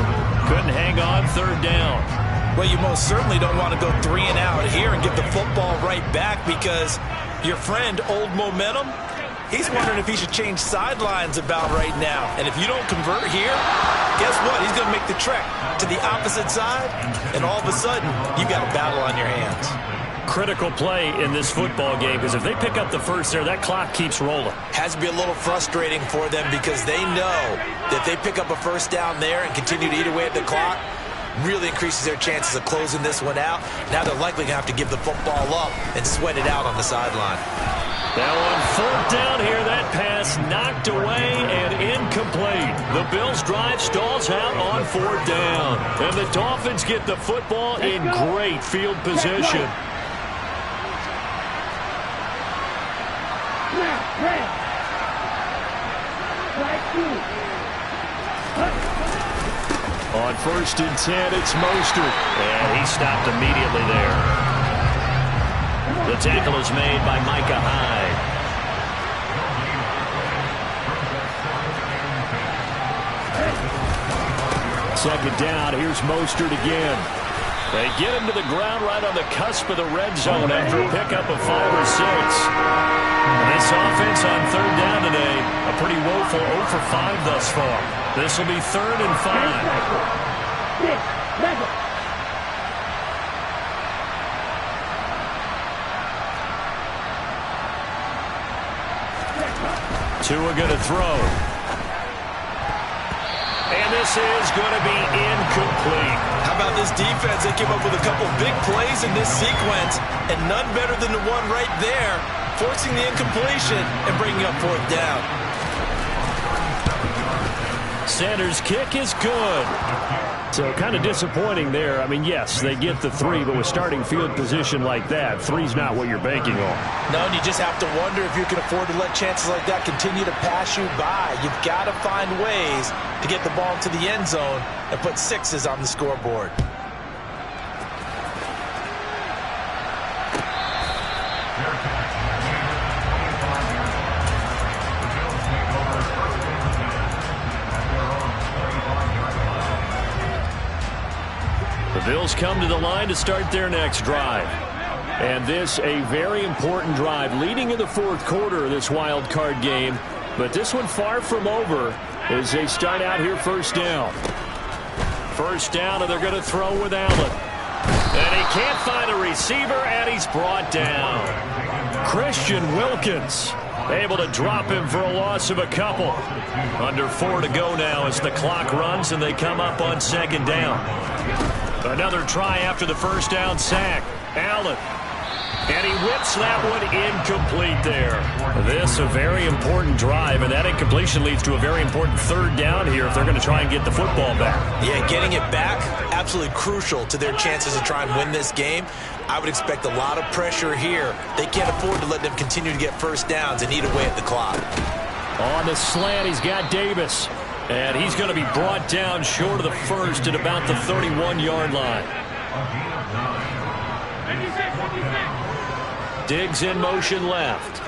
Couldn't hang on third down. Well, you most certainly don't want to go 3 and out here and give the football right back because your friend, Old Momentum, he's wondering if he should change sidelines about right now. And if you don't convert here, guess what? He's going to make the trek to the opposite side, and all of a sudden, you've got a battle on your hands. Critical play in this football game because if they pick up the first there, that clock keeps rolling. Has to be a little frustrating for them because they know that if they pick up a first down there and continue to eat away at the clock, really increases their chances of closing this one out. Now they're likely going to have to give the football up and sweat it out on the sideline. Now on fourth down here, that pass knocked away and incomplete. The Bills' drive stalls out on fourth down. And the Dolphins get the football in great field position. On first and 10, it's Mostert. And he stopped immediately there. The tackle is made by Micah Hyde. Second down, here's Mostert again. They get him to the ground right on the cusp of the red zone after a pickup of 5 or 6. And this offense on third down today, a pretty woeful 0 for 5 thus far. This will be 3rd and 5. Tua going to throw. And this is going to be incomplete. How about this defense? They came up with a couple big plays in this sequence, and none better than the one right there, forcing the incompletion and bringing up fourth down. Sanders' kick is good. So kind of disappointing there. I mean, yes, they get the 3, but with starting field position like that, 3's not what you're banking on. No, and you just have to wonder if you can afford to let chances like that continue to pass you by. You've got to find ways to get the ball to the end zone and put 6s on the scoreboard. The Bills come to the line to start their next drive. And this a very important drive leading in the fourth quarter of this wild card game. But this one far from over as they start out here first down. First down, and they're going to throw with Allen. And he can't find a receiver, and he's brought down. Christian Wilkins able to drop him for a loss of a couple. Under 4 to go now as the clock runs, and they come up on second down. Another try after the first down sack. Allen And he whips that one incomplete there. This a very important drive, and that incompletion leads to a very important third down here if they're going to try and get the football back. Yeah, getting it back, absolutely crucial to their chances to try and win this game. I would expect a lot of pressure here. They can't afford to let them continue to get first downs and eat away at the clock. On the slant, he's got Davis. And he's going to be brought down short of the first at about the 31-yard line. Diggs in motion left.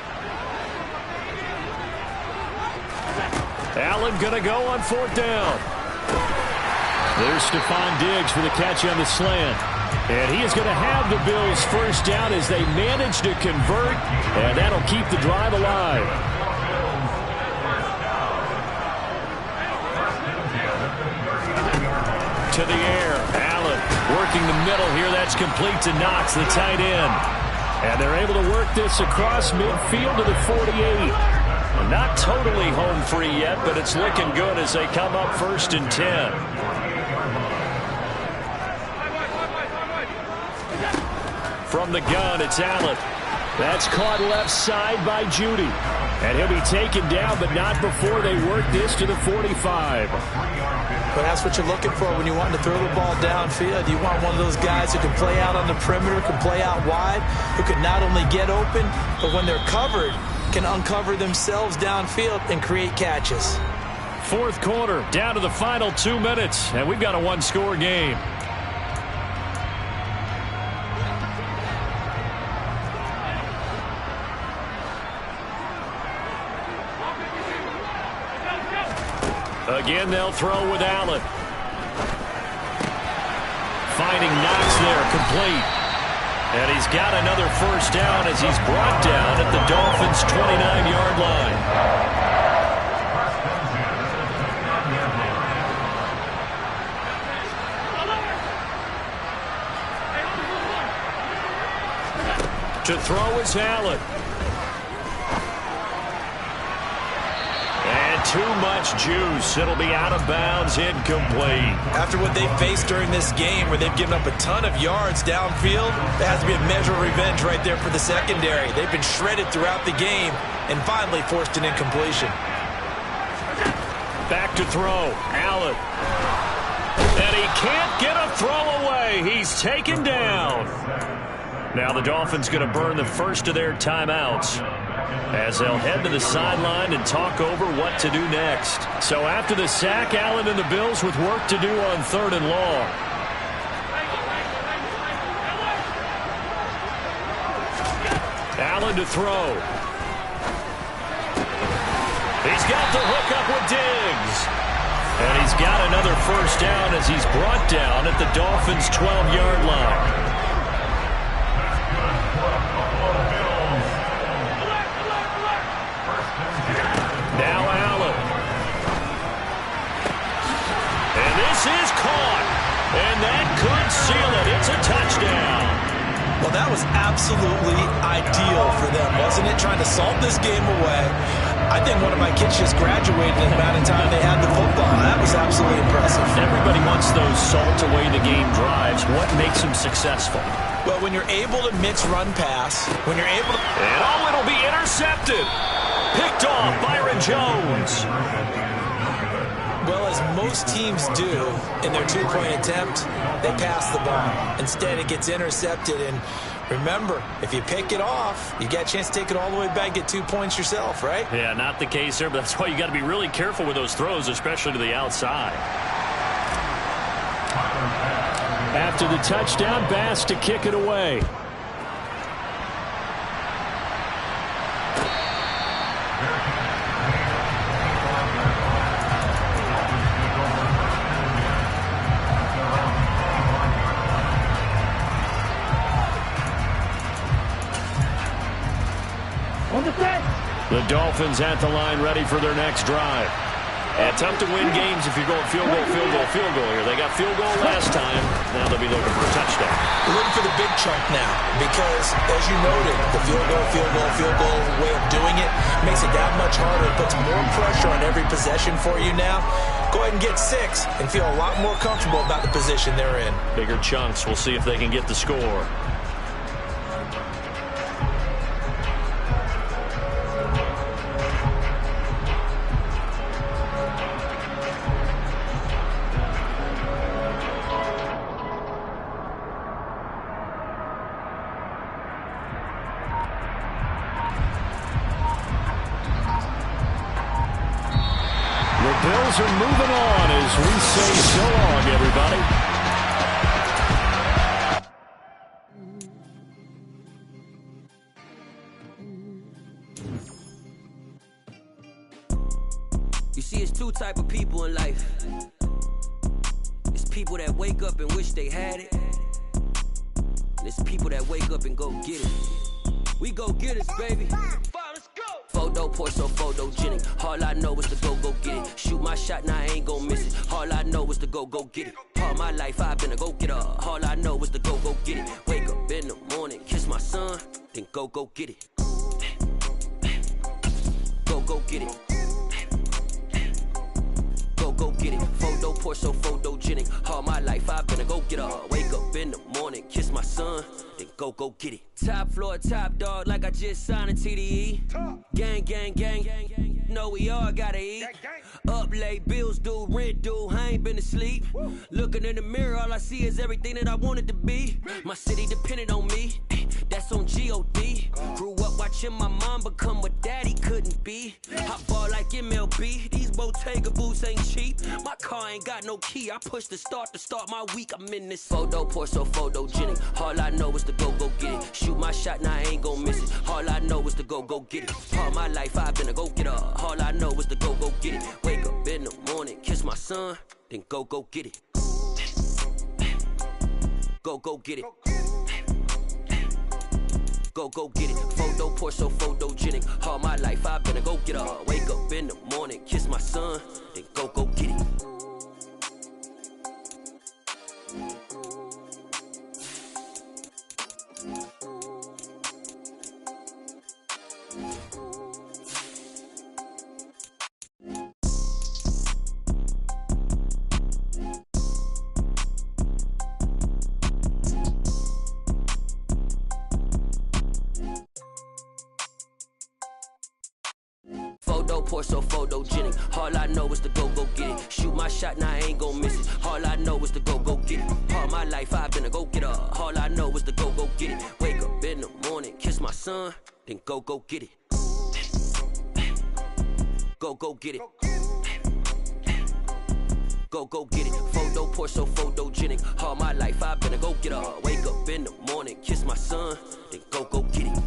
Allen going to go on fourth down. There's Stephon Diggs for the catch on the slant. And he is going to have the Bills first down as they manage to convert. And that'll keep the drive alive. To the air. Allen working the middle here. That's complete to Knox, the tight end. And they're able to work this across midfield to the 48. Not totally home free yet, but it's looking good as they come up 1st and 10. From the gun, it's Allen. That's caught left side by Judy. And he'll be taken down, but not before they work this to the 45. But that's what you're looking for when you want to throw the ball downfield. You want one of those guys who can play out on the perimeter, can play out wide, who can not only get open, but when they're covered, can uncover themselves downfield and create catches. Fourth quarter, down to the final 2 minutes, and we've got a one-score game. Again, they'll throw with Allen. Finding Knox there, complete. And he's got another first down as he's brought down at the Dolphins' 29-yard line. To throw is Allen. Too much juice. It'll be out of bounds, incomplete. After what they've faced during this game where they've given up a ton of yards downfield, there has to be a measure of revenge right there for the secondary. They've been shredded throughout the game and finally forced an incompletion. Back to throw. Allen. And he can't get a throw away. He's taken down. Now the Dolphins going to burn the first of their timeouts as they'll head to the sideline and talk over what to do next. So after the sack, Allen and the Bills with work to do on 3rd and long. Allen to throw. He's got the hook up with Diggs. And he's got another first down as he's brought down at the Dolphins' 12-yard line. Is caught, and that could seal it. It's a touchdown. Well, that was absolutely ideal for them, wasn't it? Trying to salt this game away. I think one of my kids just graduated in the amount of time they had the football. That was absolutely impressive. Everybody wants those salt away the game drives. What makes them successful? Well, when you're able to mix run pass, when you're able to... And it'll be intercepted. Picked off Byron Jones. Well, as most teams do in their two-point attempt, they pass the ball. Instead, it gets intercepted. And remember, if you pick it off, you get a chance to take it all the way back, get 2 points yourself, right? Yeah, not the case there, but that's why you got to be really careful with those throws, especially to the outside. After the touchdown, Bass to kick it away. The Dolphins at the line ready for their next drive. And tough to win games if you're going field goal here. They got field goal last time. Now they'll be looking for a touchdown. We're looking for the big chunk now because, as you noted, the field goal way of doing it makes it that much harder. It puts more pressure on every possession for you now. Go ahead and get 6 and feel a lot more comfortable about the position they're in. Bigger chunks. We'll see if they can get the score. Bills are moving on as we say so long, everybody. You see, it's two type of people in life. It's people that wake up and wish they had it. And it's people that wake up and go get it. We go get it, baby. Photo poor, so photogenic. All I know is to go get it. Shoot my shot, now I ain't gon' miss it. All I know is to go get it. All my life I've been a go-getter. All I know is to go get it. Wake up in the morning, kiss my son, then go get it. Go get it. Go get it. Photo poor, so photogenic. All my life I've been a go-getter. Wake up in the morning, kiss my son, then go get it. Top floor, top dog, like I just signed a TDE. Gang, gang, gang. Know we all gotta eat. Up late, bills due, rent due, I ain't been asleep. Looking in the mirror, all I see is everything that I wanted to be. My city depended on me, that's on G.O.D. Grew up watching my mom become what daddy couldn't be. I ball like MLB, these Bottega boots ain't cheap. My car ain't got no key, I push the start to start my week. I'm in this photo poor, so photogenic. All I know is to go get it. Shoot my shot, now I ain't gon' miss it. All I know is to go get it. All my life I've been a go-getter. All I know is to go get it. Wake up in the morning, kiss my son, then go get it. Go get it. Go get it. Photo poor, so photogenic. All my life I've been a go-getter. Wake up in the morning, kiss my son, then go get it. Photo poor, so photogenic. All I know is to go get it. Shoot my shot, now I ain't gon' miss it. All I know is to go get it. All my life I've been a go-getter. All I know is to go get it. Wake up in the morning, kiss my son, then go get it. Go get it. Go get it. Photo poor, so photogenic. All my life I've been a go-getter. Wake up in the morning, kiss my son, then go get it.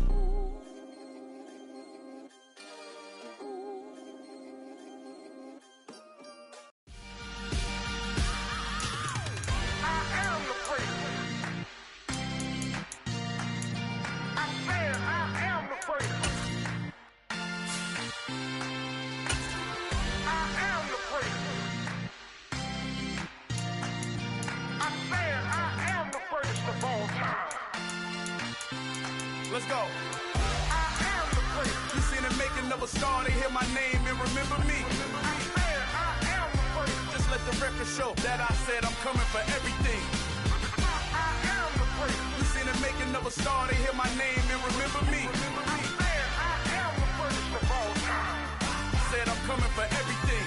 Let's go. I am the prince. You seen the making of a star, they hear my name and remember me. I am the prince. Just let the record show that I said I'm coming for everything. I am the prince. You seen the making of a star, they hear my name and remember me. I am the prince of all time. Said I'm coming for everything.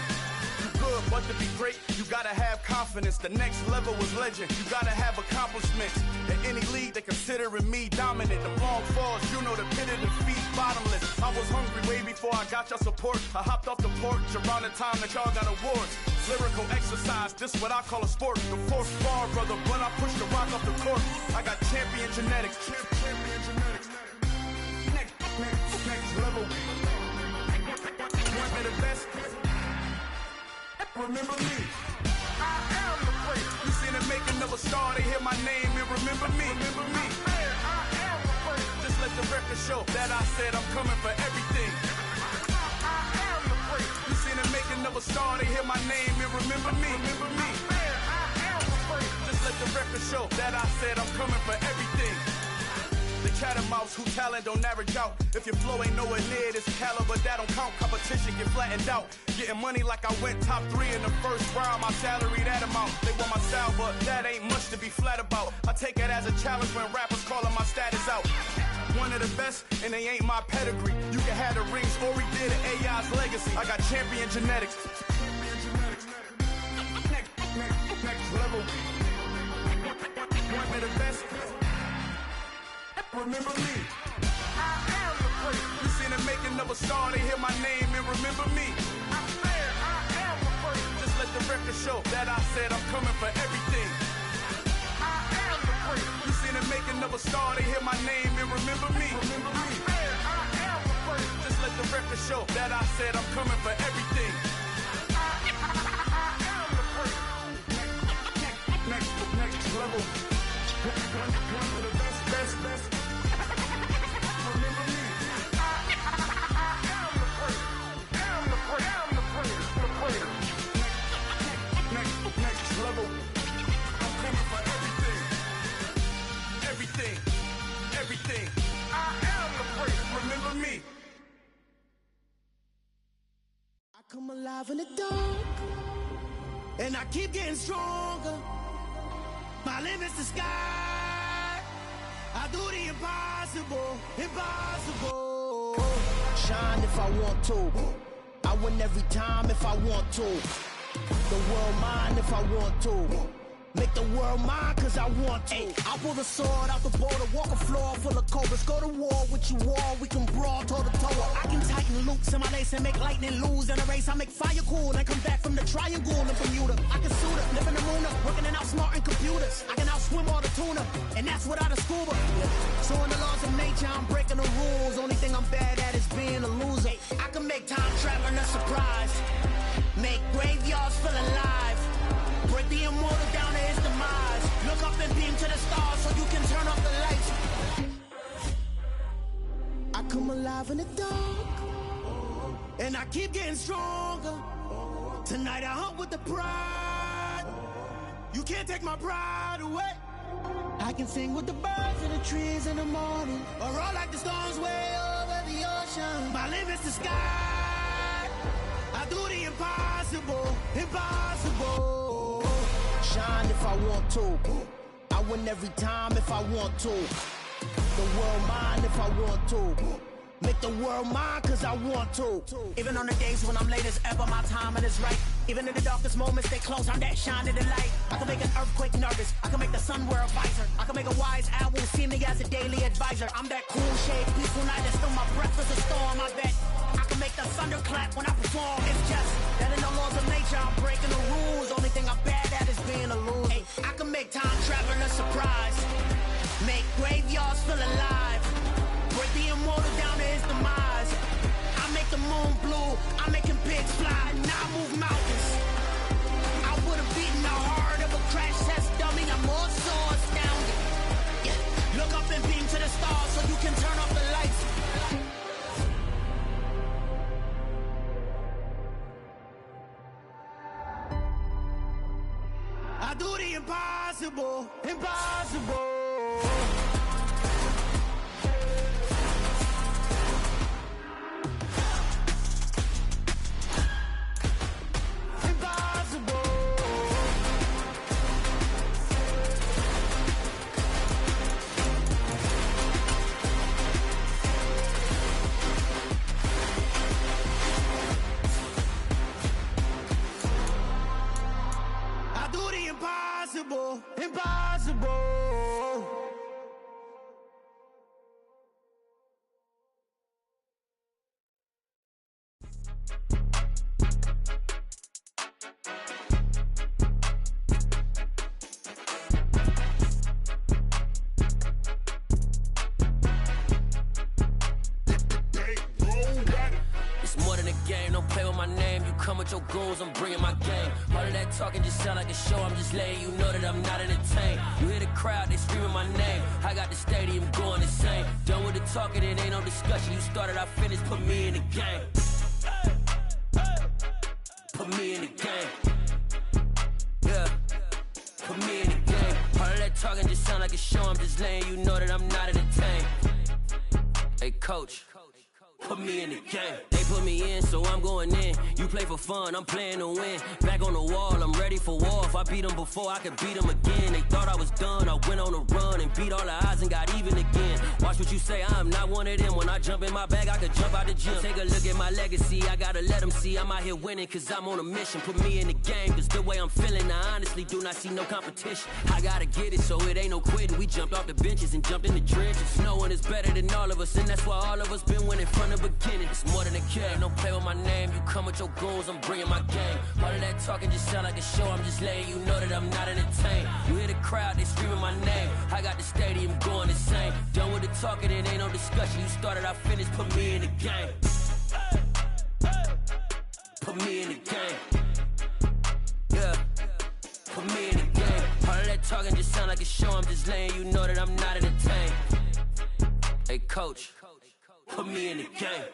Good, but to be great, you gotta have confidence. The next level was legend. You gotta have accomplishments. In any league, they considering me dominant. The long falls, you know the pit of defeat, bottomless. I was hungry way before I got your support. I hopped off the porch around the time that y'all got awards. Lyrical exercise, this what I call a sport. The fourth bar, brother, when I push the rock off the court. I got champion genetics. Champion genetics. Next level. Want me the best? Remember me. I am the prince. You seen the making of a star, they hear my name and remember me. Remember me. I am the prince. Just let the record show that I said I'm coming for everything. I am the prince. You seen the making of a star, they hear my name and remember me. Remember me. I am the prince. Just let the record show that I said I'm coming for everything. The catamounts who talent don't average out. If your flow ain't nowhere near this caliber, that don't count. Competition get flattened out. Getting money like I went top 3 in the first round. My salary that amount. They want my style, but that ain't much to be flat about. I take it as a challenge when rappers calling my status out. One of the best, and they ain't my pedigree. You can have the rings, or we did it, AI's legacy. I got champion genetics. Next level. One of the best. Remember me. I am the prince. You seen the making of a star, they hear my name and remember me. I am the show that I said I'm coming for everything. I am the prince. You seen the making of a star, they hear my name and remember me. I am the prince. Just let the record show that I said I'm coming for everything. I am the prince. Next level. One of the best. Remember me. I am the prince. Am the prince. The prince. Next level. I'm coming for everything. Everything. I am the prince. Remember me. I come alive in the dark, and I keep getting stronger. My limit's the sky. I do the impossible. Shine if I want to. I win every time if I want to. The world mine if I want to. Make the world mine cause I want to. I pull the sword out the border, walk a floor full of cobras. Go to war with you all, we can brawl toe to toe. I can tighten loops in my lace and make lightning lose in a race. I make fire cool and come back from the triangle in Bermuda. I can suit up, live in the moon up, working and outsmarting computers. I can outswim all the tuna, and that's without a scuba. So in the laws of nature, I'm breaking the rules. Only thing I'm bad at is being a loser. I can make time traveling a surprise, make graveyards feel alive, break the immortal down to his demise. Look up and beam to the stars so you can turn off the lights. I come alive in the dark, and I keep getting stronger. Tonight I hunt with the pride. You can't take my pride away. I can sing with the birds and the trees in the morning, or roll like the storms way over the ocean. My limit's the sky. I do the impossible. Shine if I want to. I win every time if I want to. The world mine if I want to. Make the world mine cause I want to. Even on the days when I'm late as ever, my timing is right. Even in the darkest moments, they close, I'm that shining the light. I can make an earthquake nervous, I can make the sun wear a visor. I can make a wise owl see me as a daily advisor. I'm that cool shade, peaceful night, and still my breath is a storm. I bet I can make the thunder clap when I perform. It's just that in the laws of nature, I'm breaking the rules. Only thing I'm bad at is being a loser. Hey, I can make time traveling a surprise, make graveyards feel alive, break the immortal down to his demise. I make the moon blue, I'm making pigs fly, now I move mountains. I would've beaten the heart of a crash test dummy, I'm more so astounded. Yeah. Look up and beam to the stars so you can turn off the lights. I do the impossible. Impossible. It's more than a game, don't play with my name. You come with your goons, I'm bringing my game. All of that talking just sound like a show, I'm just letting you know that I'm not entertained. You hear the crowd, they screaming my name. I got the stadium going insane. Done with the talking, it ain't no discussion. You started, I finished, put me in the game. Put me in the game. Yeah, put me in the game. All of that talking just sound like a show, I'm just letting you know that I'm not entertained. Hey coach, put me in the game. They put me in, so I'm going in. You play for fun, I'm playing to win. Back on the wall, I'm ready for war. If I beat them before, I could beat them again. They thought I was done, I went on a run and beat all the odds and got even again. Watch what you say, I'm not one of them. When I jump in my bag, I could jump out the gym. Take a look at my legacy, I gotta let them see I'm out here winning, cause I'm on a mission. Put me in the game, cause the way I'm feeling, I honestly do not see no competition. I gotta get it, so it ain't no quitting. We jumped off the benches and jumped in the trenches. No one is better than all of us, and that's why all of us been winning from the beginning. It's more than a kill. game, don't play with my name. You come with your goons, I'm bringing my game. All of that talking just sound like a show. I'm just letting you know that I'm not entertained. You hear the crowd, they screaming my name. I got the stadium going insane. Done with the talking, it ain't no discussion. You started, I finished, put me in the game. Put me in the game. Yeah, put me in the game. All of that talking just sound like a show. I'm just letting you know that I'm not entertained. Hey, coach, put me in the game.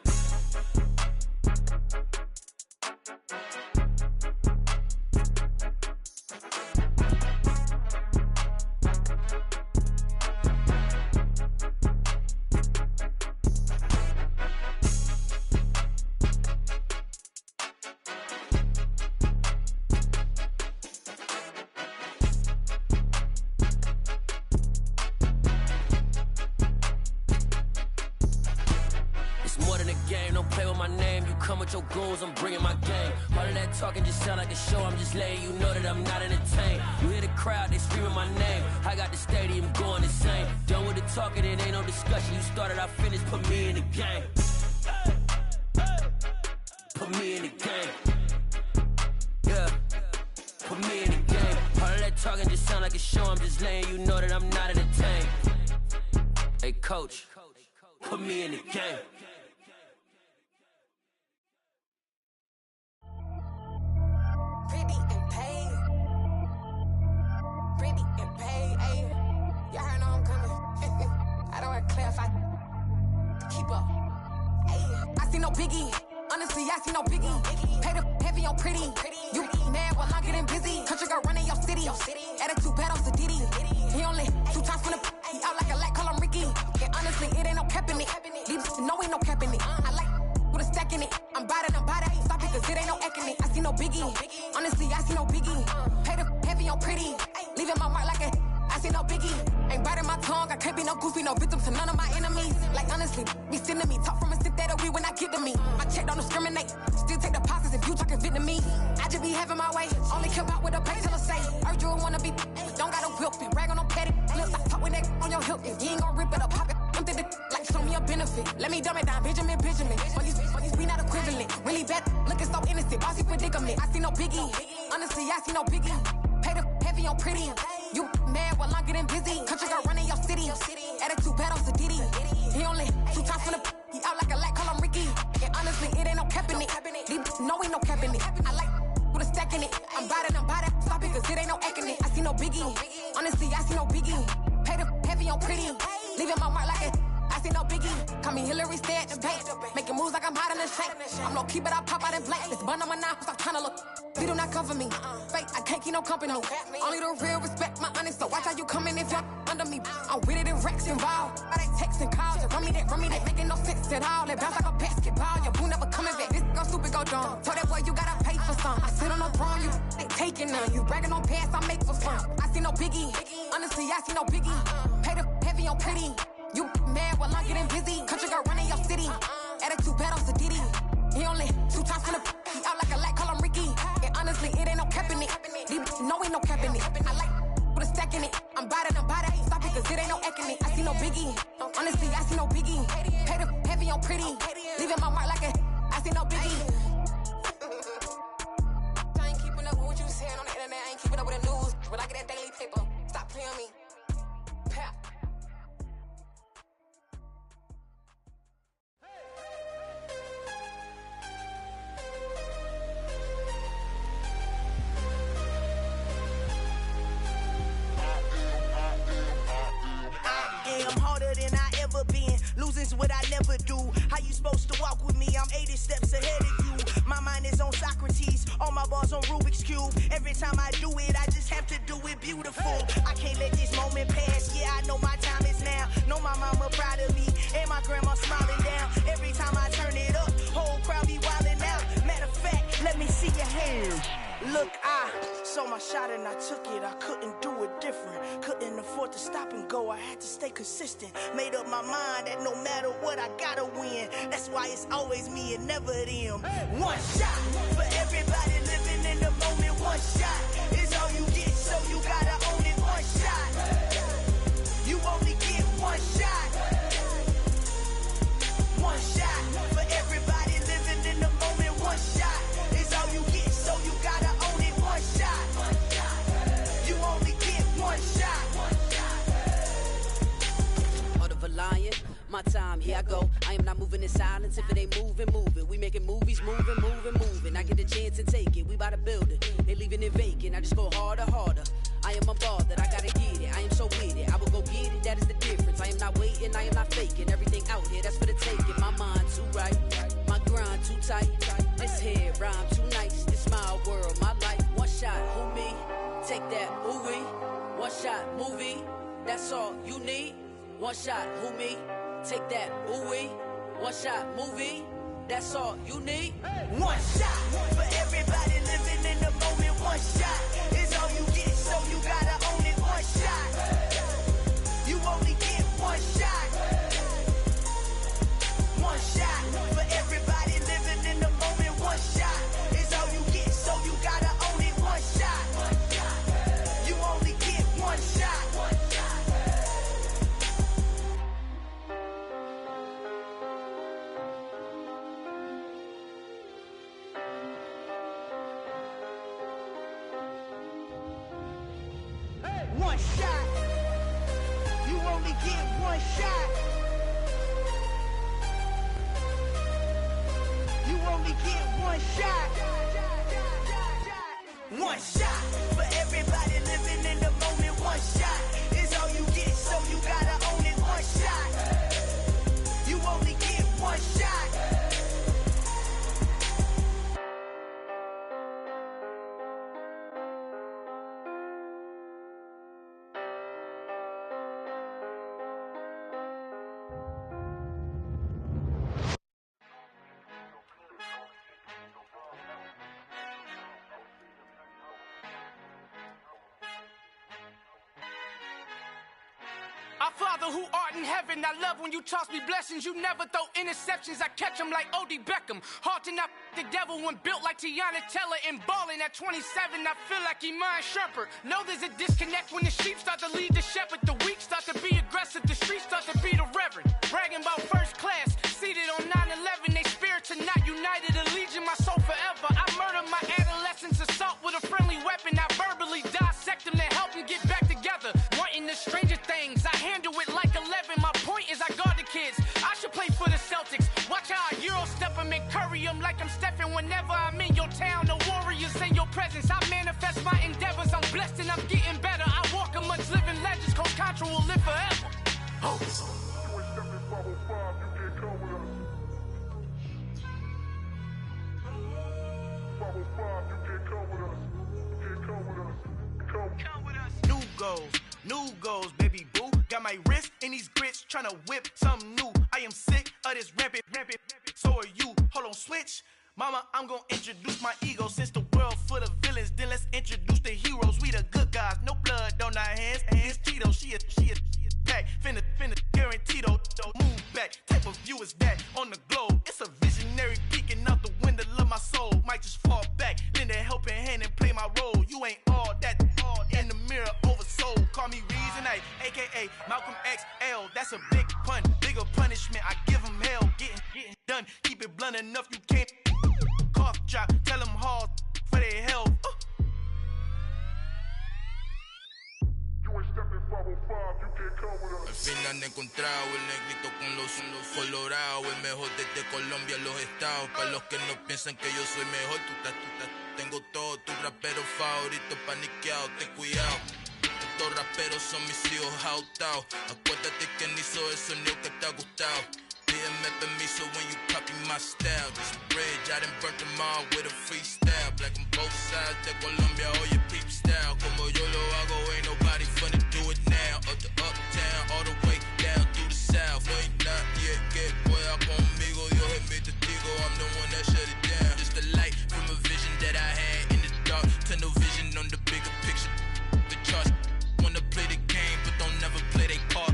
Your goons, I'm bringing my game. All of that talking just sound like a show. I'm just letting you know that I'm not entertained. You hear the crowd, they screaming my name. I got the stadium going insane. Done with the talking, it ain't no discussion. You started, I finished, put me in the game. Put me in the game. Yeah, put me in the game. All of that talking just sound like a show. I'm just letting you know that I'm not entertained. Hey, coach, put me in the game. Pretty and paid. Pretty and paid, ayy. Y'all heard know I'm coming. I don't want to clarify. Keep up. Ayy. I see no biggie. Honestly, I see no biggie. Pay the heavy on pretty. You mad while I'm getting busy. Country girl running your city. Attitude bad on Sadidi. He only 2 times from the he out like a light, call him Ricky. And honestly, it ain't no cap in it. These no ain't no cap in it. I like with a stack in it. I'm bad it. Stop it, cause it ain't no acting it. I see no biggie. Honestly, I see no biggie. Pay the heavy on pretty. Leaving my mark like a I see no biggie. Ain't biting my tongue. I can't be no goofy, no victim to none of my enemies. Like honestly, be sending me. Talk from a sip that we when I get to me. My check don't discriminate. Still take deposits if you talking Vietnamese. I just be having my way. Only care about what the pay till I say. Urge you wanna be. Don't got no whip. Rag on no petty. Flips. I talk with that on your hip. If you ain't gon' rip it or pop it. Empty the like show me a benefit. Let me dumb it down. Benjamin. We not equivalent. Really bad. Looking so innocent. Bossy predicament. I see no biggie. Honestly, I see no biggie. Pay the heavy on pretty. You mad while I'm getting busy. Country girl running your city. Attitude bad on Sadidi. He only 2 times from the he out like a light, call him Ricky. And honestly, it ain't no cap in it. These no ain't no cap in it. I like with a stack in it. I'm bad it. Stop it, cause it ain't no acting it. I see no biggie. Honestly, I see no biggie. Pay the heavy on pretty. Leaving my mark like a I see no biggie. Call me Hillary, stay at the bank. Making moves like I'm hot in the shank. I'm low key, but I pop out in blank. This bun on my knife, stop trying to look. They do not cover me. Fake, I can't keep no company. Only the real respect my honest. So watch how you coming if you're under me. I'm with it and Rex involved. I they text and calls. Run me that. Making no sense at all. They bounce like a basketball. Your boo never coming back. This go stupid, go dumb. Told that boy you gotta pay for some. I sit on no throne, you they taking none. You bragging on past, I make for fun. I see no biggie. Honestly, I see no biggie. Pay the heavy on pretty. You mad while I'm getting busy. Country girl running your city. Attitude bad on Sadidi. He only 2 times from the he out like a light, call him Ricky. And honestly, it ain't no cap in it. These no ain't no cap in it. I like with a stack in it. I'm bad it. Stop it, cause it ain't no acting it. I see no biggie. Honestly, I see no biggie. Pay the heavy on pretty. Leaving my mark like a I see no biggie. I ain't keeping up with what you saying on the internet. I ain't keeping up with the news. But I get that daily paper. Stop playing me. Pap. I'm harder than I ever been. Losing's what I never do. How you supposed to walk with me? I'm 80 steps ahead of you. My mind is on Socrates. All my bars on Rubik's Cube. Every time I do it, I just have to do it beautiful. I can't let this moment pass. Yeah, I know my time is now. Know my mama proud of me. And my grandma smiling down. Every time I turn it up, whole crowd be wildin' out. Matter of fact, let me see your hands. Look, I saw my shot and I took it. I couldn't do it different. Couldn't afford to stop and go. I had to stay consistent. Made up my mind that no matter what, I gotta win. That's why it's always me and never them. One shot for everybody living in the moment. One shot is all you get, so you gotta own it. One shot. You only get one shot. One shot for everybody living I go. I am not moving in silence. If it ain't moving, move it. We making movies, moving. I get the chance and take it. We bout to build it. They leaving it vacant. I just go harder. I am a ball that I gotta get it. I am so with it. I will go get it. That is the difference. I am not waiting. I am not faking. Everything out here, that's for the taking. My mind too right. My grind too tight. This head rhyme too nice. This my world, my life. One shot, who me? Take that, ooh wee. One shot, movie. That's all you need. One shot, who me? Take that, ooh wee. One shot, movie. That's all you need. One shot for everybody living in the moment. One shot is all you get, so you gotta own it. One shot. You only get one shot. One shot for everybody living in the moment. One shot is all you get, so you gotta own it. One shot. You only get one shot. One shot. You only get one shot. You only get one shot. One shot for everybody living in the moment. One shot is all you get, so you gotta own it. One shot. You only get one shot. Our Father who art in heaven, I love when you toss me blessings. You never throw interceptions, I catch them like O.D. Beckham. Hard to knock the devil when built like Tiana Teller. And balling at 27, I feel like Iman Shumpert. Know there's a disconnect when the sheep start to lead the shepherd. The weak start to be aggressive, the streets start to be the reverend. Bragging about first class, seated on 9/11. They spirits are not united, a legion, my soul forever. I murdered my adolescence, assault with a friendly weapon. I verbally dissect them to help them get back together. Wanting the stranger things, I handle it like 11. My point is I guard the kids. I should play for the Celtics. Watch how I Euro step them and curry them like I'm Stephen. Whenever I'm in your town, the Warriors in your presence. I manifest my endeavors. I'm blessed and I'm getting better. I walk amongst living legends. Coach Contra will live forever. Oh. New goals, baby boo. Got my wrist in these grits, tryna whip something new. I am sick of this rampant. So are you. Hold on, switch. Mama, I'm gonna introduce my ego. Since the world full of villains, then let's introduce the heroes. We the good guys, no blood on our hands. Hands Tito, she is back. Finna, guaranteed. Move back. Type of view is that on the globe? It's a visionary peeking out the window of my soul. Might just fall back, lend a helping hand and play my role. You ain't all that. In the mirror, oversold. Call me Reason A, aka Malcolm XL. That's a big pun, bigger punishment. I give him hell. Getting done. Keep it blunt enough, you can't. Cough drop, tell them hard for their health. Al fin han encontrado el negrito con los colorados, el mejor desde Colombia, los estados. Para los que no piensan que yo soy mejor, tengo todo, tu rapero favorito paniqueado, ten cuidado. Estos raperos son mis hijos jautados. Acuérdate que ni hizo el sonido que te ha gustado. Pídeme permiso when you copy my style. This bridge, I done burnt them all with a freestyle. Black on both sides de Colombia, oye peep style. Como yo lo hago, ain't nobody finna do it now. Up to uptown, all the way down through the south. No hay nadie que pueda conmigo. Dios es mi testigo, I'm the one that shut it down. Just the light from a vision that I had in the dark. Tunnel vision on the bigger picture. The charts wanna play the game, but don't never play their part.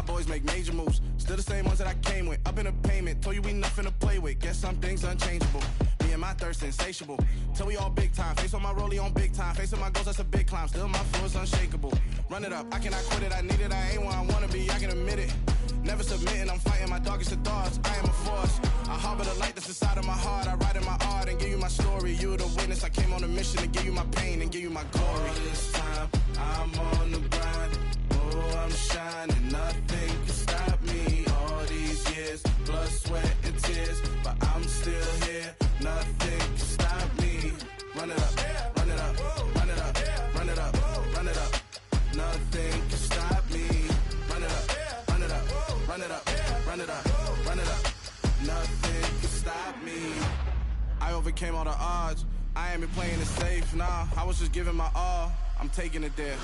my boys make major moves. Still the same ones that I came with. Up in the payment, told you we nothing to play with. Guess some things unchangeable. Me and my thirst insatiable. Till we all big time. Face on my rollie on big time. Facing my goals, that's a big climb. Still my flow is unshakable. Run it up, I cannot quit it. I need it, I ain't where I wanna be, I can admit it. Never submitting, I'm fighting my darkest of thoughts. I am a force. I harbor the light that's inside of my heart. I write in my art and give you my story. You the witness. I came on a mission to give you my pain and give you my glory. All this time, I'm on the grind. Oh, I'm shining. Nothing can stop me. All these years, blood, sweat, and tears. But I'm still here. Nothing can stop me. Run it up, run it up, run it up, run it up, run it up. Nothing can stop me. Run it up, run it up, run it up, run it up, run it up. Nothing can stop me. I overcame all the odds. I ain't been playing it safe, nah. I was just giving my all. I'm taking it there.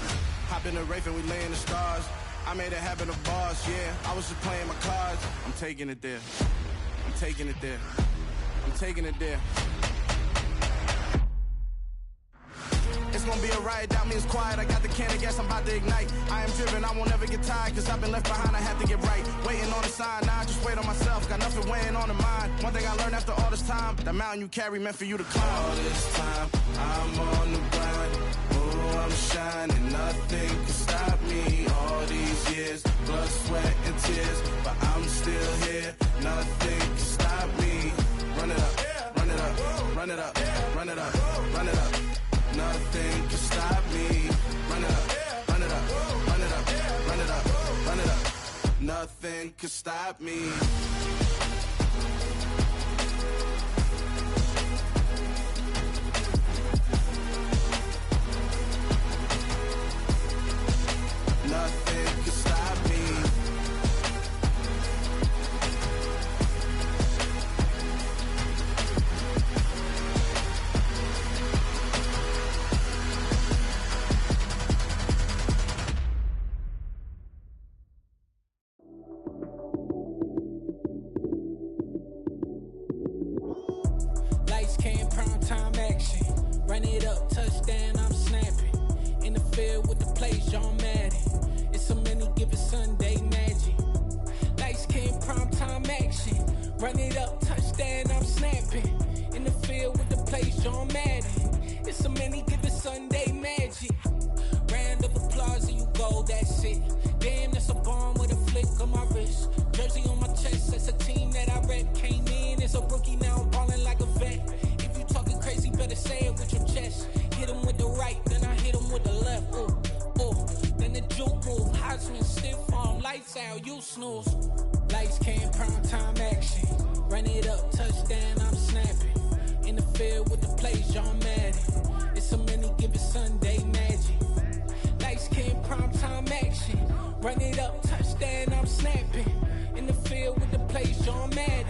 Hop in the Wraith and we lay in the stars. I made it happen, the boss, yeah. I was just playing my cards. I'm taking it there. I'm taking it there. I'm taking it there. It's gonna be a riot, doubt me it's quiet. I got the can of gas, I'm about to ignite. I am driven, I won't ever get tired, cause I've been left behind, I have to get right. Waiting on the sign, now I just wait on myself. Got nothing weighing on the mind. One thing I learned after all this time, the mountain you carry meant for you to climb. All this time, I'm on the grind. Oh, I'm shining, nothing can stop me. All these years, blood, sweat, and tears. But I'm still here, nothing can stop me. Run it up, run it up, run it up, run it up, run it up. Nothing can stop me. Run it up, run it up, run it up, run it up, run it up. Nothing can stop me. Nothing can stop me. Lights came, prime time action. Run it up, touchdown, I'm snapping. In the field with the plays, John Madden. It's so many, give it Sunday magic. Lights came, prime time action. Run it up, touchdown, I'm snapping. In the field with the plays, John Madden. It's so many, give it Sunday magic. Round of applause and you go, that's it. Damn, that's a bomb with a flick on my wrist. Jersey on my chest, that's a team that I rep. Came in as a rookie, now I'm ballin' like a vet. If you talking crazy, better say it with your chest. Hit him with the right, then I hit him with the left. Ooh, ooh, then the juke move. Heisman stiff arm, lights out, you snooze. Lights came, prime time action. Run it up, touchdown, I'm snapping. In the field with the plays, John Madden. It's so many, give it Sunday magic. Lights came, prime time action. Run it up, touchdown, I'm snapping. In the field with the plays, John Madden.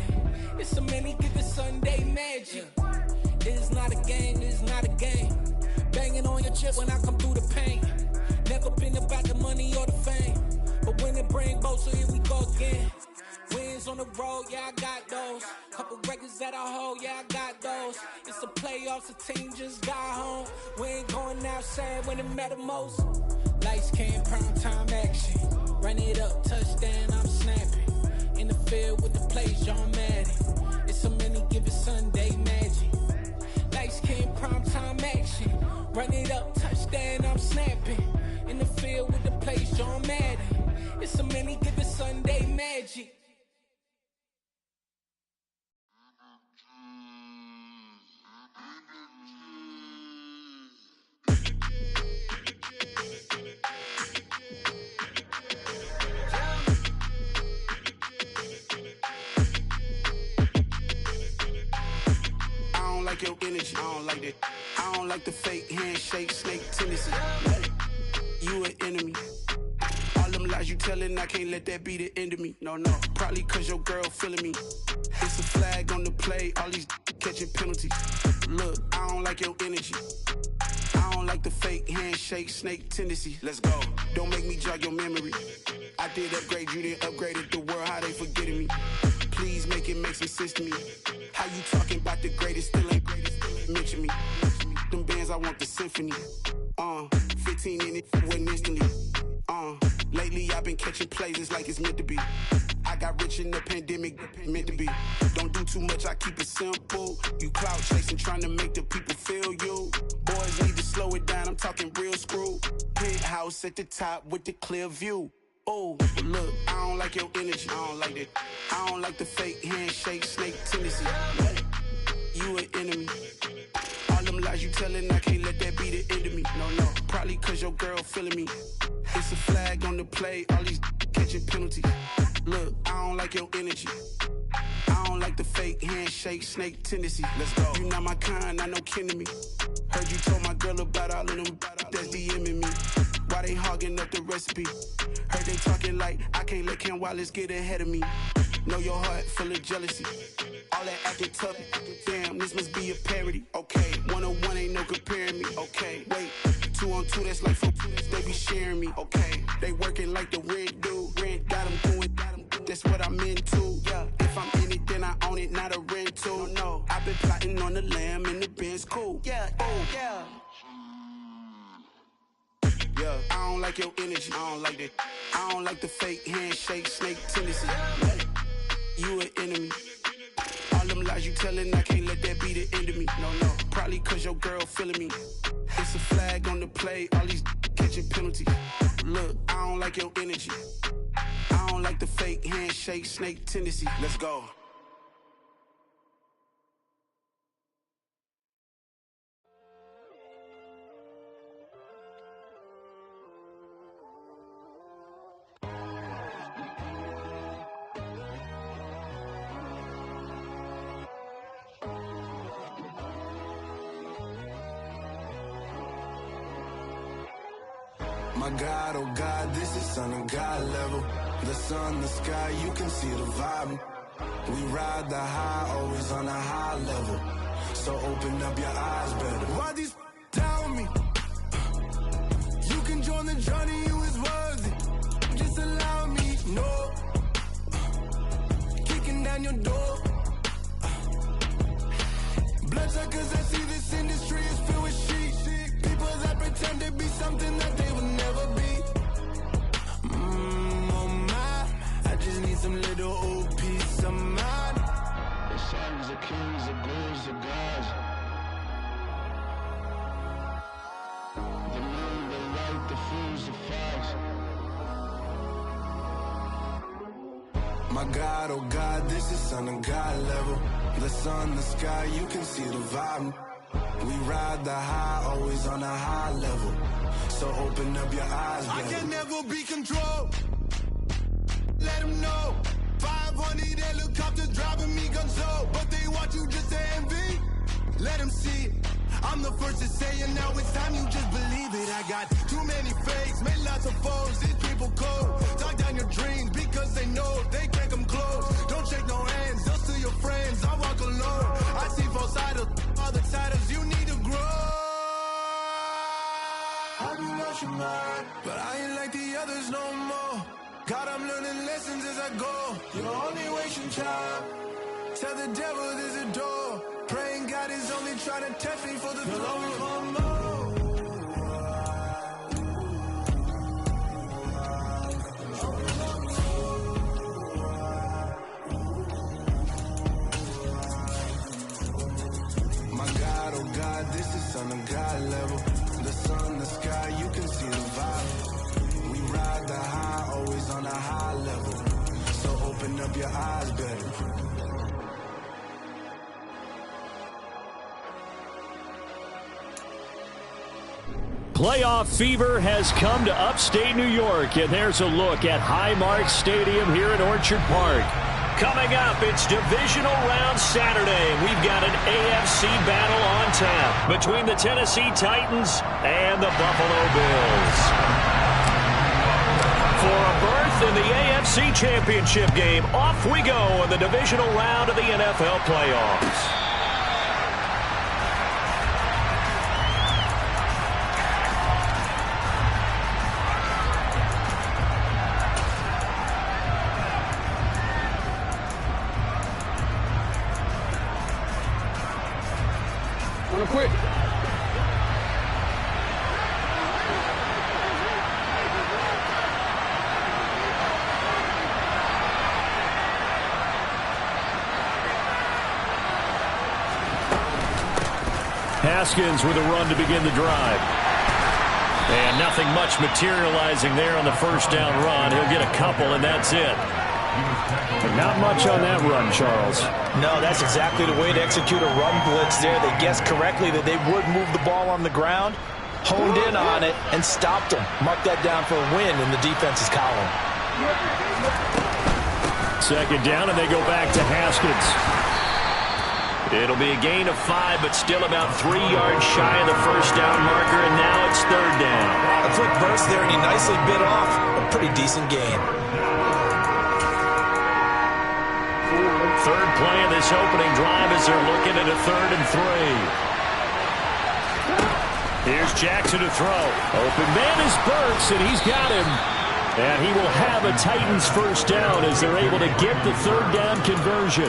It's so many, give it Sunday magic. It is not a game, it is not a game. Banging on your chip when I come through the pain. Never been about the money or the fame. But when it bring both, so here we go again. Wins on the road, yeah, I got those. Couple records that I hold, yeah, I got those. It's the playoffs, the team just got home. We ain't going outside when it matter most. Lights came, prime time action. Run it up, touchdown, I'm snapping. In the field with the plays, John Madden. It's so many, give it Sunday magic. Lights came, prime time action. Run it up, touchdown, I'm snapping. In the field with the plays, John Madden. It's so many, give it Sunday magic. Like your energy, I don't like that. I don't like the fake handshake, snake tendency. You an enemy. All them lies you telling, I can't let that be the end of me. No, probably cause your girl feeling me. It's a flag on the play, all these catching penalties. Look, I don't like your energy. I don't like the fake handshake, snake tendency. Let's go. Don't make me jog your memory. I did upgrade, you didn't upgrade it. The world, how they forgetting me. Please make it make some sense to me. How you talking about the greatest, still ain't greatest, mention me. them bands, I want the symphony. 15 in it, went instantly. Lately I've been catching plays, it's like it's meant to be. I got rich in the pandemic, meant to be. Don't do too much, I keep it simple. You clout chasing, trying to make the people feel you. Boys need to slow it down, I'm talking real screw. Penthouse at the top with the clear view. Oh, look, I don't like your energy, I don't like that. I don't like the fake handshake, snake tendency. You an enemy. All them lies you telling, I can't let that be the end of me. No, probably cause your girl feeling me. It's a flag on the play, all these catching penalties. Look, I don't like your energy. I don't like the fake handshake, snake tendency. Let's go. You not my kind, I know kin to me. Heard you told my girl about all of them that's DMing me. Why they hogging up the recipe? Heard they talking like I can't let Ken Wallace get ahead of me. Know your heart full of jealousy. All that acting tough, damn, this must be a parody. Okay, 1-on-1 ain't no comparing me. Okay, wait, 2-on-2, that's like 4, they be sharing me. Okay, they working like the rent do. Rent got them doing, that's what I'm into. Yeah, if I'm in it, then I own it, not a rental. No, I've been plotting on the lamb and the Benz cool. Yeah, oh, yeah. Yeah, I don't like your energy, I don't like that. I don't like the fake handshake, snake tendency. You an enemy. All them lies you telling, I can't let that be the end of me. No, probably cause your girl feeling me. It's a flag on the play, all these catching penalties. Look, I don't like your energy. I don't like the fake handshake, snake tendency. Let's go. My God, oh God, this is son of God level. The sun, the sky, you can see the vibe. We ride the high, always on a high level. So open up your eyes better. Why these tell me? You can join the journey, you is worthy. Just allow me, no. Kicking down your door. Bloodsuckers, I see this industry is filled with sheep. People that pretend to be something that they will never be. Oh my, I just need some little old peace of mind. The sons are kings, the ghouls are gods. The moon, the light, the fools, the facts. My God, oh God, this is son of God level. The sun, the sky, you can see the vibe. We ride the high, always on a high level. So open up your eyes, baby. I can never be controlled. Let them know. 500 helicopters driving me gonzo. But they want you just to envy. Let them see it. I'm the first to say it, now it's time you just believe it. I got too many fakes, made lots of foes. These people cold. Talk down your dreams because they know they can't come close. Don't shake no hands, just to your friends. I walk alone. I see false idols, other titles. You need to grow. Have you lost your mind? But I ain't like the others no more. God, I'm learning lessons as I go. You're only wasting time. Tell the devil there's a door. Praying God is only trying to test me for the You'll throne. always want more. My God, oh God, this is son of God level. The sun, the sky, you can see the vibe. We ride the high, always on a high level. So open up your eyes better. Playoff fever has come to upstate New York, and there's a look at Highmark Stadium here in Orchard Park. Coming up, it's Divisional Round Saturday. We've got an AFC battle on tap between the Tennessee Titans and the Buffalo Bills. For a berth in the AFC Championship game, off we go in the Divisional Round of the NFL playoffs. Wanna quit? Haskins with a run to begin the drive. And nothing much materializing there on the first down run. He'll get a couple, and that's it. But not much on that run, Charles. No, that's exactly the way to execute a run blitz there. They guessed correctly that they would move the ball on the ground, honed in on it, and stopped them. Mark that down for a win in the defense's column. Second down, and they go back to Haskins. It'll be a gain of 5, but still about 3 yards shy of the first down marker, and now it's third down. A quick burst there, and he nicely bit off a pretty decent gain. Third play of this opening drive as they're looking at a 3rd and 3. Here's Jackson to throw. Open man is Burks, and he's got him. And he will have a Titans first down as they're able to get the 3rd down conversion.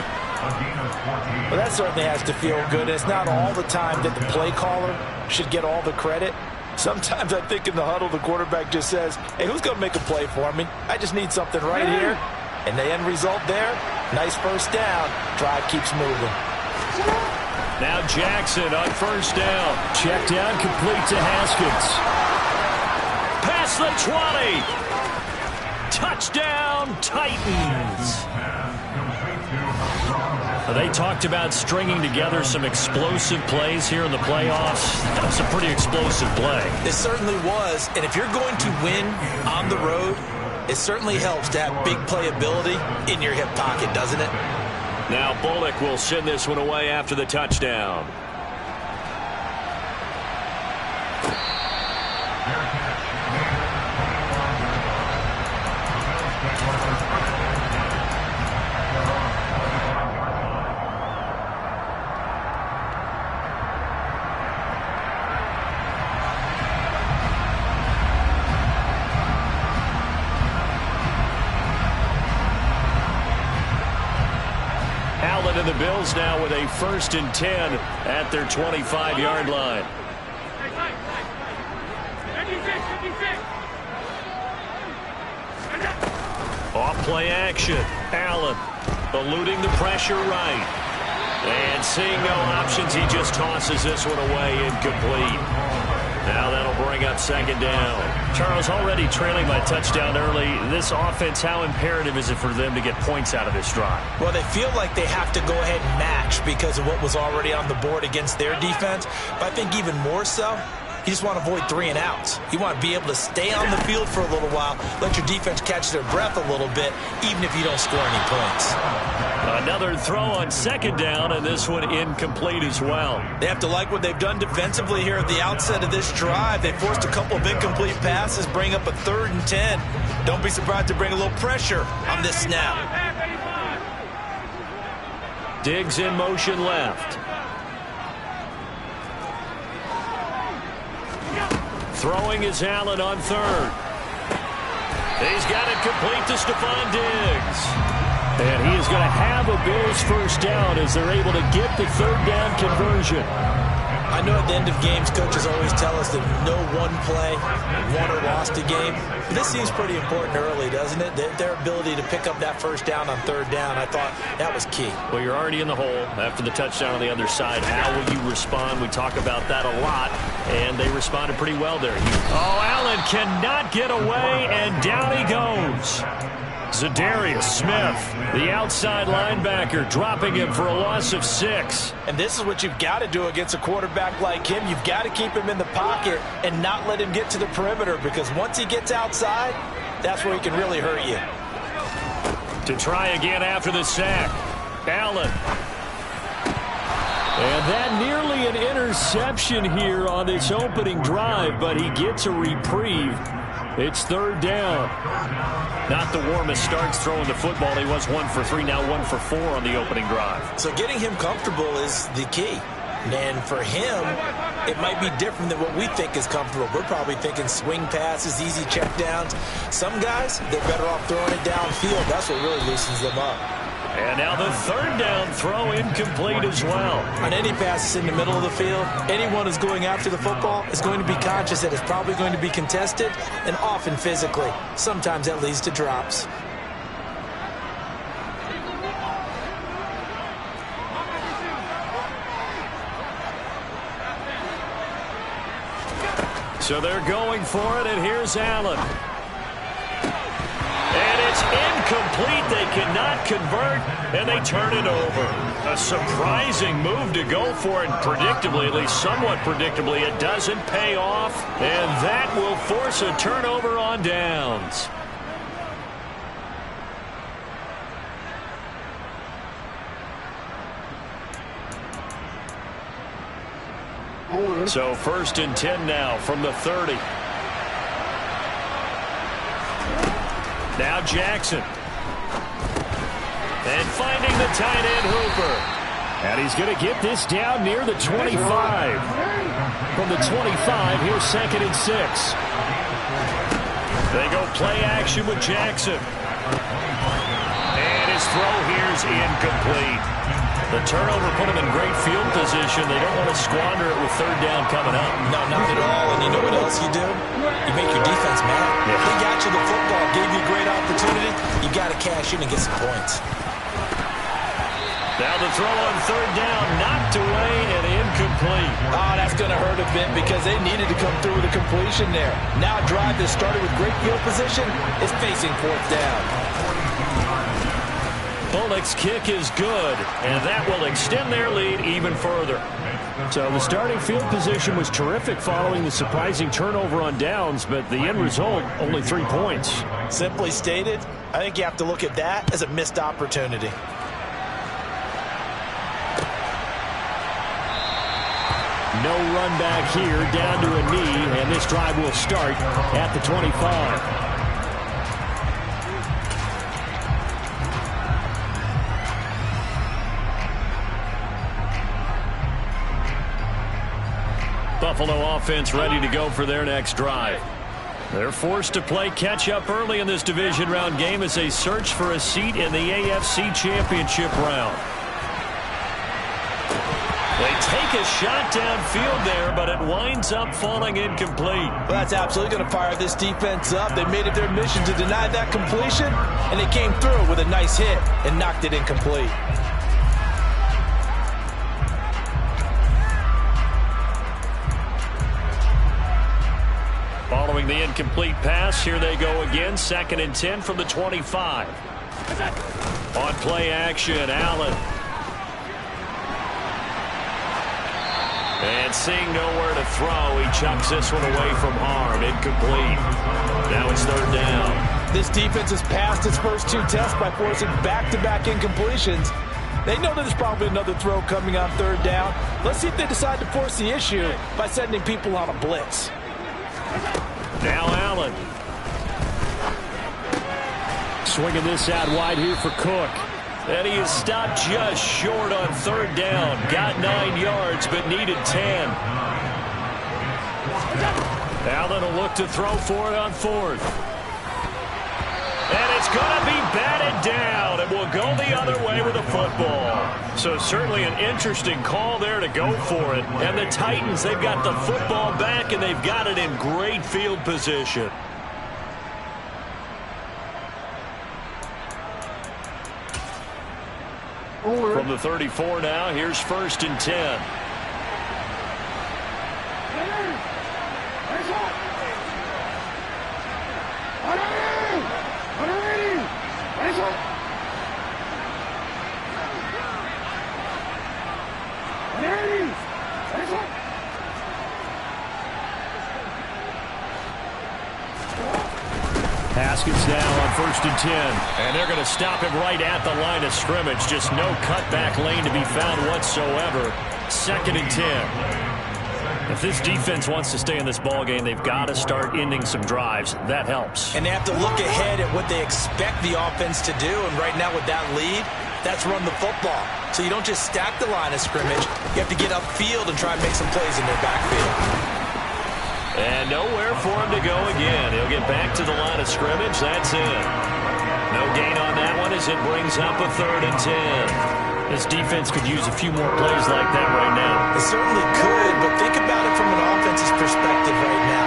Well, that certainly has to feel good. It's not all the time that the play caller should get all the credit. Sometimes I think in the huddle, the quarterback just says, hey, who's going to make a play for me? I just need something right here. And the end result there, nice first down. Drive keeps moving. Now Jackson on first down. Check down, complete to Haskins. Past the 20. Touchdown, Titans. They talked about stringing together some explosive plays here in the playoffs. That was a pretty explosive play. It certainly was. And if you're going to win on the road, it certainly helps to have big playability in your hip pocket, doesn't it? Now Bullock will send this one away after the touchdown. And the Bills now with a 1st and 10 at their 25-yard line. Off play action. Allen eluding the pressure right. And seeing no options, he just tosses this one away, incomplete. Now that'll bring up 2nd down. Charles, already trailing by touchdown early. This offense, how imperative is it for them to get points out of this drive? Well, they feel like they have to go ahead and match because of what was already on the board against their defense. But I think even more so, you just want to avoid 3 and outs. You want to be able to stay on the field for a little while, let your defense catch their breath a little bit, even if you don't score any points. Another throw on 2nd down, and this one incomplete as well. They have to like what they've done defensively here at the outset of this drive. They forced a couple of incomplete passes, bring up a 3rd and 10. Don't be surprised to bring a little pressure on this snap. Diggs in motion left. Throwing is Allen on 3rd. He's got it complete to Stephon Diggs. And he is going to have a Bills first down as they're able to get the 3rd down conversion. I know at the end of games, coaches always tell us that no one play won or lost a game. But this seems pretty important early, doesn't it? Their ability to pick up that first down on 3rd down, I thought that was key. Well, you're already in the hole after the touchdown on the other side. How will you respond? We talk about that a lot, and they responded pretty well there. Oh, Allen cannot get away, and down he goes. Zadarius Smith, the outside linebacker, dropping him for a loss of 6. And this is what you've got to do against a quarterback like him. You've got to keep him in the pocket and not let him get to the perimeter, because once he gets outside, that's where he can really hurt you. To try again after the sack, Allen. And that nearly an interception here on this opening drive, but he gets a reprieve. It's 3rd down. Not the warmest starts throwing the football. He was 1 for 3, now 1 for 4 on the opening drive. So getting him comfortable is the key. And for him, it might be different than what we think is comfortable. We're probably thinking swing passes, easy checkdowns. Some guys, they're better off throwing it downfield. That's what really loosens them up. And now the 3rd down throw incomplete as well. On any passes in the middle of the field, anyone who's going after the football is going to be conscious that it's probably going to be contested, and often physically. Sometimes that leads to drops. So they're going for it, and here's Allen. And it's incomplete. They cannot convert, and they turn it over. A surprising move to go for it, and predictably, at least somewhat predictably, it doesn't pay off, and that will force a turnover on downs. So 1st and 10 now from the 30. Now Jackson. And finding the tight end Hooper. And he's going to get this down near the 25. From the 25, here's 2nd and 6. They go play action with Jackson. And his throw here's incomplete. The turnover put him in great field position. They don't want to squander it with 3rd down coming up. No, not at all. And you know what else you do? You make your defense mad. Yeah. They got you the football, gave you a great opportunity. You got to cash in and get some points. Now the throw on 3rd down, knocked away and incomplete. Oh, that's going to hurt a bit because they needed to come through with a completion there. Now a drive that started with great field position is facing 4th down. Bullock's kick is good, and that will extend their lead even further. So the starting field position was terrific following the surprising turnover on downs, but the end result, only 3 points. Simply stated, I think you have to look at that as a missed opportunity. No run back here, down to a knee, and this drive will start at the 25. Buffalo offense ready to go for their next drive. They're forced to play catch-up early in this division round game as they search for a seat in the AFC Championship round. They take a shot downfield there, but it winds up falling incomplete. Well, that's absolutely going to fire this defense up. They made it their mission to deny that completion, and they came through with a nice hit and knocked it incomplete. Following the incomplete pass, here they go again. 2nd and 10 from the 25. On play action, Allen. And seeing nowhere to throw, he chucks this one away from harm. Incomplete. Now it's 3rd down. This defense has passed its first 2 tests by forcing back-to-back incompletions. They know that there's probably another throw coming on 3rd down. Let's see if they decide to force the issue by sending people on a blitz. Now Allen. Swinging this out wide here for Cook. And he is stopped just short on 3rd down. Got 9 yards, but needed 10. Allen will look to throw for it on 4th. And it's going to be batted down. It will go the other way with the football. So certainly an interesting call there to go for it. And the Titans, they've got the football back, and they've got it in great field position. From the 34 now, here's 1st and 10. Haskins now on 1st and 10. And they're going to stop him right at the line of scrimmage. Just no cutback lane to be found whatsoever. 2nd and 10. If this defense wants to stay in this ballgame, they've got to start ending some drives. That helps. And they have to look ahead at what they expect the offense to do. And right now with that lead, that's run the football. So you don't just stack the line of scrimmage. You have to get upfield and try and make some plays in their backfield. And nowhere for him to go again. He'll get back to the line of scrimmage. That's it. No gain on that one as it brings up a 3rd and 10. This defense could use a few more plays like that right now. They certainly could, but think about it from an offense's perspective right now.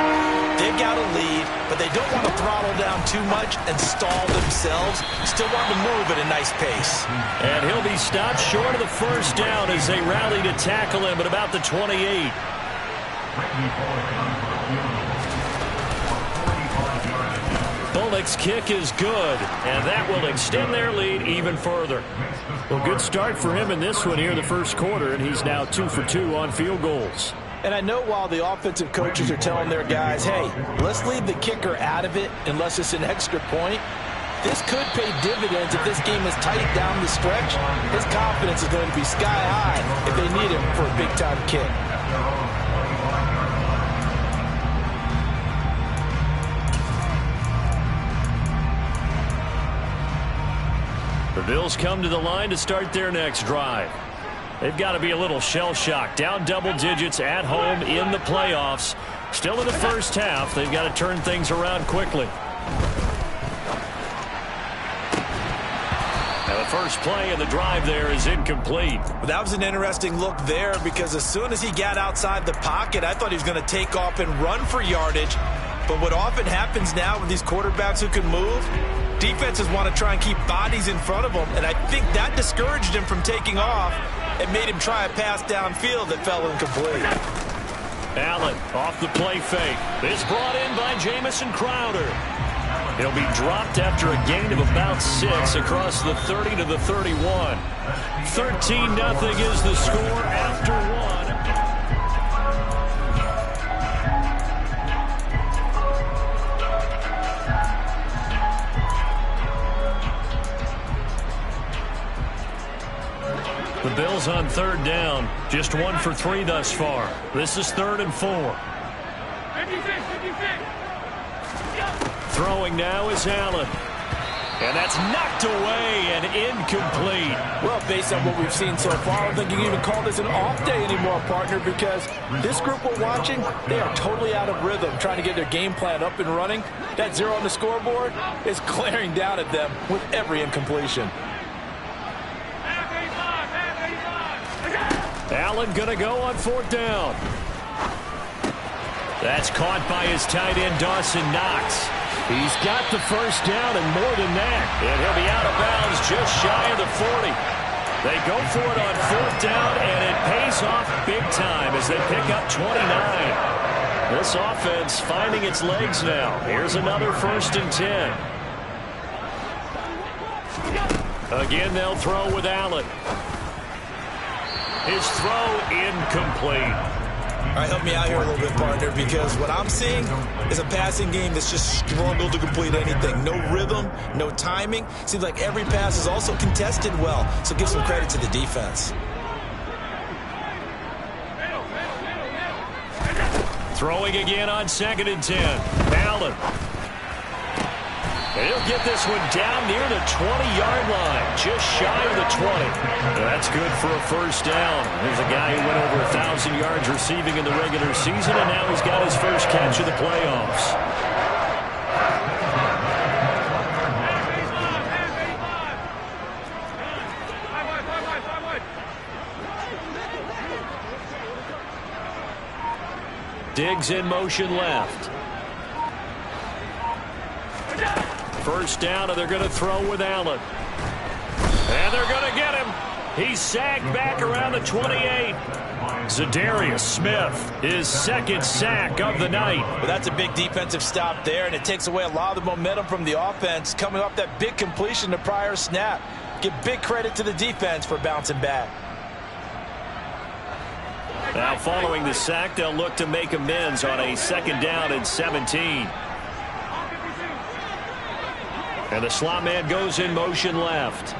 They've got a lead, but they don't want to throttle down too much and stall themselves. Still want to move at a nice pace. And he'll be stopped short of the 1st down as they rally to tackle him at about the 28. Halleck's kick is good, and that will extend their lead even further. Well, good start for him in this one here, the first quarter, and he's now 2 for 2 on field goals. And I know while the offensive coaches are telling their guys, hey, let's leave the kicker out of it unless it's an extra point, this could pay dividends if this game is tight down the stretch. His confidence is going to be sky high if they need him for a big-time kick. The Bills come to the line to start their next drive. They've got to be a little shell-shocked. Down double digits at home in the playoffs. Still in the first half. They've got to turn things around quickly. And the first play of the drive there is incomplete. Well, that was an interesting look there because as soon as he got outside the pocket, I thought he was going to take off and run for yardage. But what often happens now with these quarterbacks who can move, defenses want to try and keep bodies in front of them, and I think that discouraged him from taking off and made him try a pass downfield that fell incomplete. Allen off the play fake. It's brought in by Jamison Crowder. He'll be dropped after a gain of about 6 across the 30 to the 31. 13-0 is the score after 1. The Bills on third down, just 1 for 3 thus far. This is 3rd and 4. Throwing now is Allen. And that's knocked away and incomplete. Well, based on what we've seen so far, I don't think you can even call this an off day anymore, partner, because this group we're watching, they are totally out of rhythm, trying to get their game plan up and running. That 0 on the scoreboard is glaring down at them with every incompletion. Allen going to go on 4th down. That's caught by his tight end, Dawson Knox. He's got the first down and more than that. And he'll be out of bounds just shy of the 40. They go for it on 4th down, and it pays off big time as they pick up 29. This offense finding its legs now. Here's another 1st and 10. Again, they'll throw with Allen. His throw incomplete. All right, help me out here a little bit, partner, because what I'm seeing is a passing game that's just struggled to complete anything. No rhythm, no timing. Seems like every pass is also contested well, so give some credit to the defense. Throwing again on 2nd and 10. Allen. And he'll get this one down near the 20-yard line, just shy of the 20. That's good for a first down. There's a guy who went over 1,000 yards receiving in the regular season, and now he's got his first catch of the playoffs. Diggs in motion left. First down, and they're going to throw with Allen. And they're going to get him. He's sagged back around the 28. Zadarius Smith, his 2nd sack of the night. Well, that's a big defensive stop there, and it takes away a lot of the momentum from the offense coming off that big completion the prior snap. Give big credit to the defense for bouncing back. Now, following the sack, they'll look to make amends on a 2nd down and 17. And the slot man goes in motion left.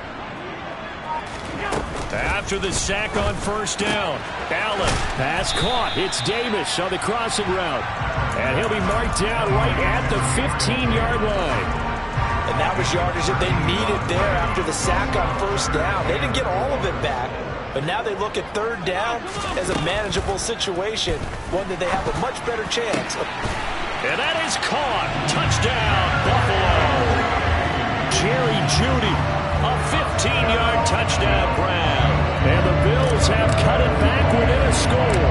After the sack on 1st down, Allen, pass caught. It's Davis on the crossing route. And he'll be marked down right at the 15-yard line. And that was yardage that they needed there after the sack on 1st down. They didn't get all of it back, but now they look at 3rd down as a manageable situation, one that they have a much better chance. And that is caught. Touchdown, Buffalo. Jerry Jeudy, a 15-yard touchdown grab. And the Bills have cut it back within a score.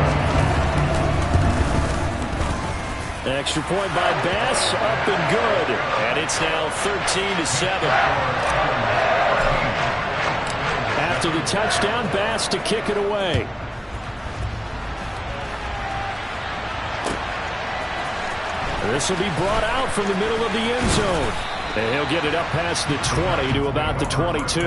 Extra point by Bass, up and good. And it's now 13-7. After the touchdown, Bass to kick it away. This will be brought out from the middle of the end zone. And he'll get it up past the 20 to about the 22.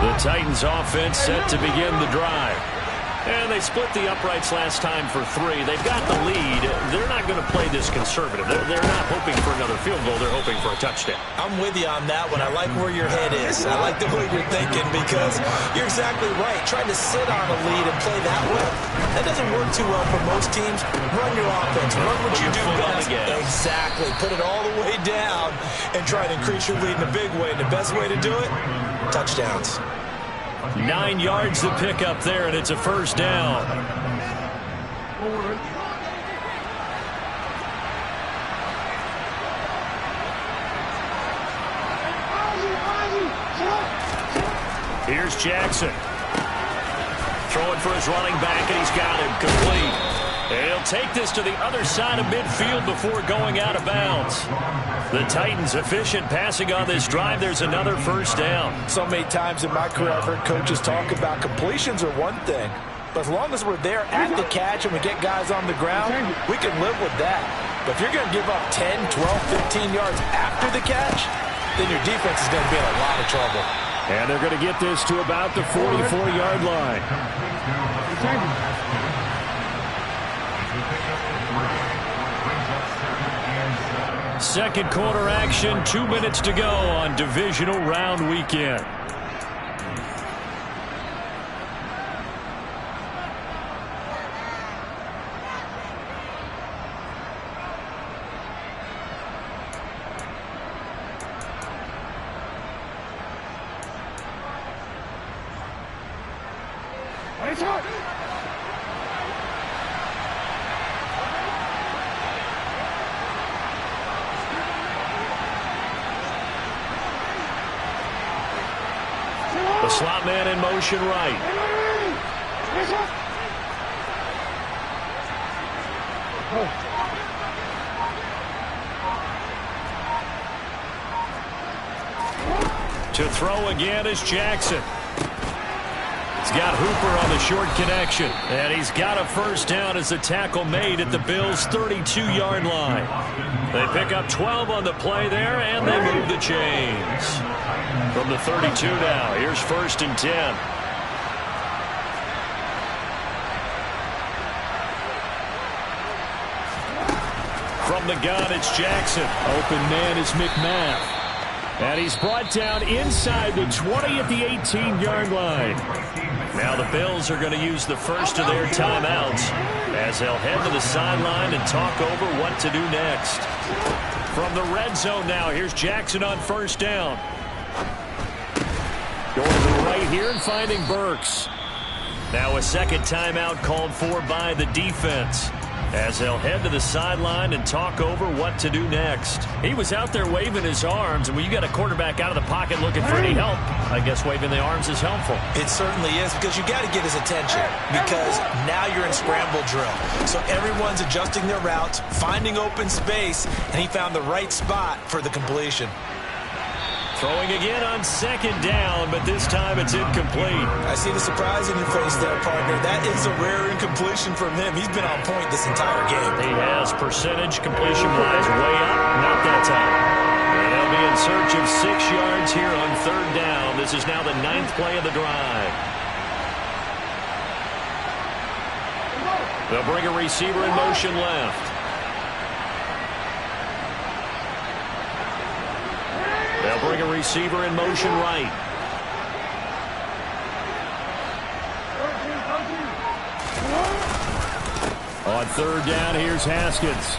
The Titans offense set to begin the drive. And they split the uprights last time for 3. They've got the lead. They're not going to play this conservative. They're not hoping for another field goal. They're hoping for a touchdown. I'm with you on that one. I like where your head is. I like the way you're thinking because you're exactly right. Trying to sit on a lead and play that way, that doesn't work too well for most teams. Run your offense. Run what you do best. Exactly. Put it all the way down and try to increase your lead in a big way. And the best way to do it, touchdowns. 9 yards to pick up there, and it's a first down. Here's Jackson. Throwing for his running back, and he's got him complete. And he'll take this to the other side of midfield before going out of bounds. The Titans efficient passing on this drive. There's another first down. So many times in my career I've heard coaches talk about completions are one thing. But as long as we're there at the catch and we get guys on the ground, we can live with that. But if you're going to give up 10, 12, 15 yards after the catch, then your defense is going to be in a lot of trouble. And they're going to get this to about the 44-yard line. Second quarter action, 2 minutes to go on divisional round weekend. The slot man in motion right. To throw again is Jackson. He's got Hooper on the short connection. And he's got a first down as the tackle made at the Bills' 32-yard line. They pick up 12 on the play there, and they move the chains. From the 32 now, here's 1st and 10. From the gun, it's Jackson. Open man is McMath. And he's brought down inside the 20 at the 18-yard line. Now the Bills are going to use the first of their timeouts as they'll head to the sideline and talk over what to do next. From the red zone now, here's Jackson on first down. Going to the right here and finding Burks. Now a second timeout called for by the defense as they'll head to the sideline and talk over what to do next. He was out there waving his arms, and when you got a quarterback out of the pocket looking for any help, I guess waving the arms is helpful. It certainly is, because you got to get his attention, because now you're in scramble drill. So everyone's adjusting their routes, finding open space, and he found the right spot for the completion. Throwing again on second down, but this time it's incomplete. I see the surprise in your face there, partner. That is a rare incompletion from him. He's been on point this entire game. He has percentage completion-wise way up. Not that time. And they'll be in search of 6 yards here on third down. This is now the 9th play of the drive. They'll bring a receiver in motion left. They'll bring a receiver in motion right. On third down, here's Haskins.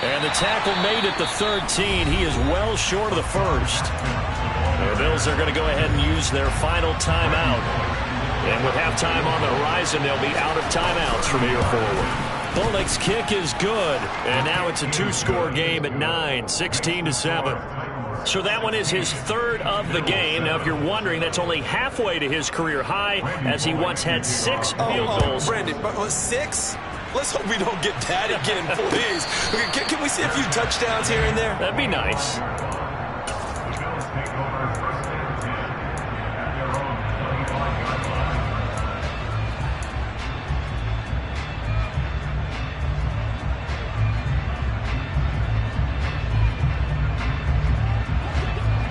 And the tackle made at the 13. He is well short of the first. The Bills are going to go ahead and use their final timeout. And with halftime on the horizon, they'll be out of timeouts from here forward. Bullock's kick is good. And now it's a 2-score game at 9, 16-7. So that one is his third of the game. Now, if you're wondering, that's only halfway to his career high, as he once had 6 field goals. Brandon, but 6? Let's hope we don't get that again, please. Can we see a few touchdowns here and there? That'd be nice.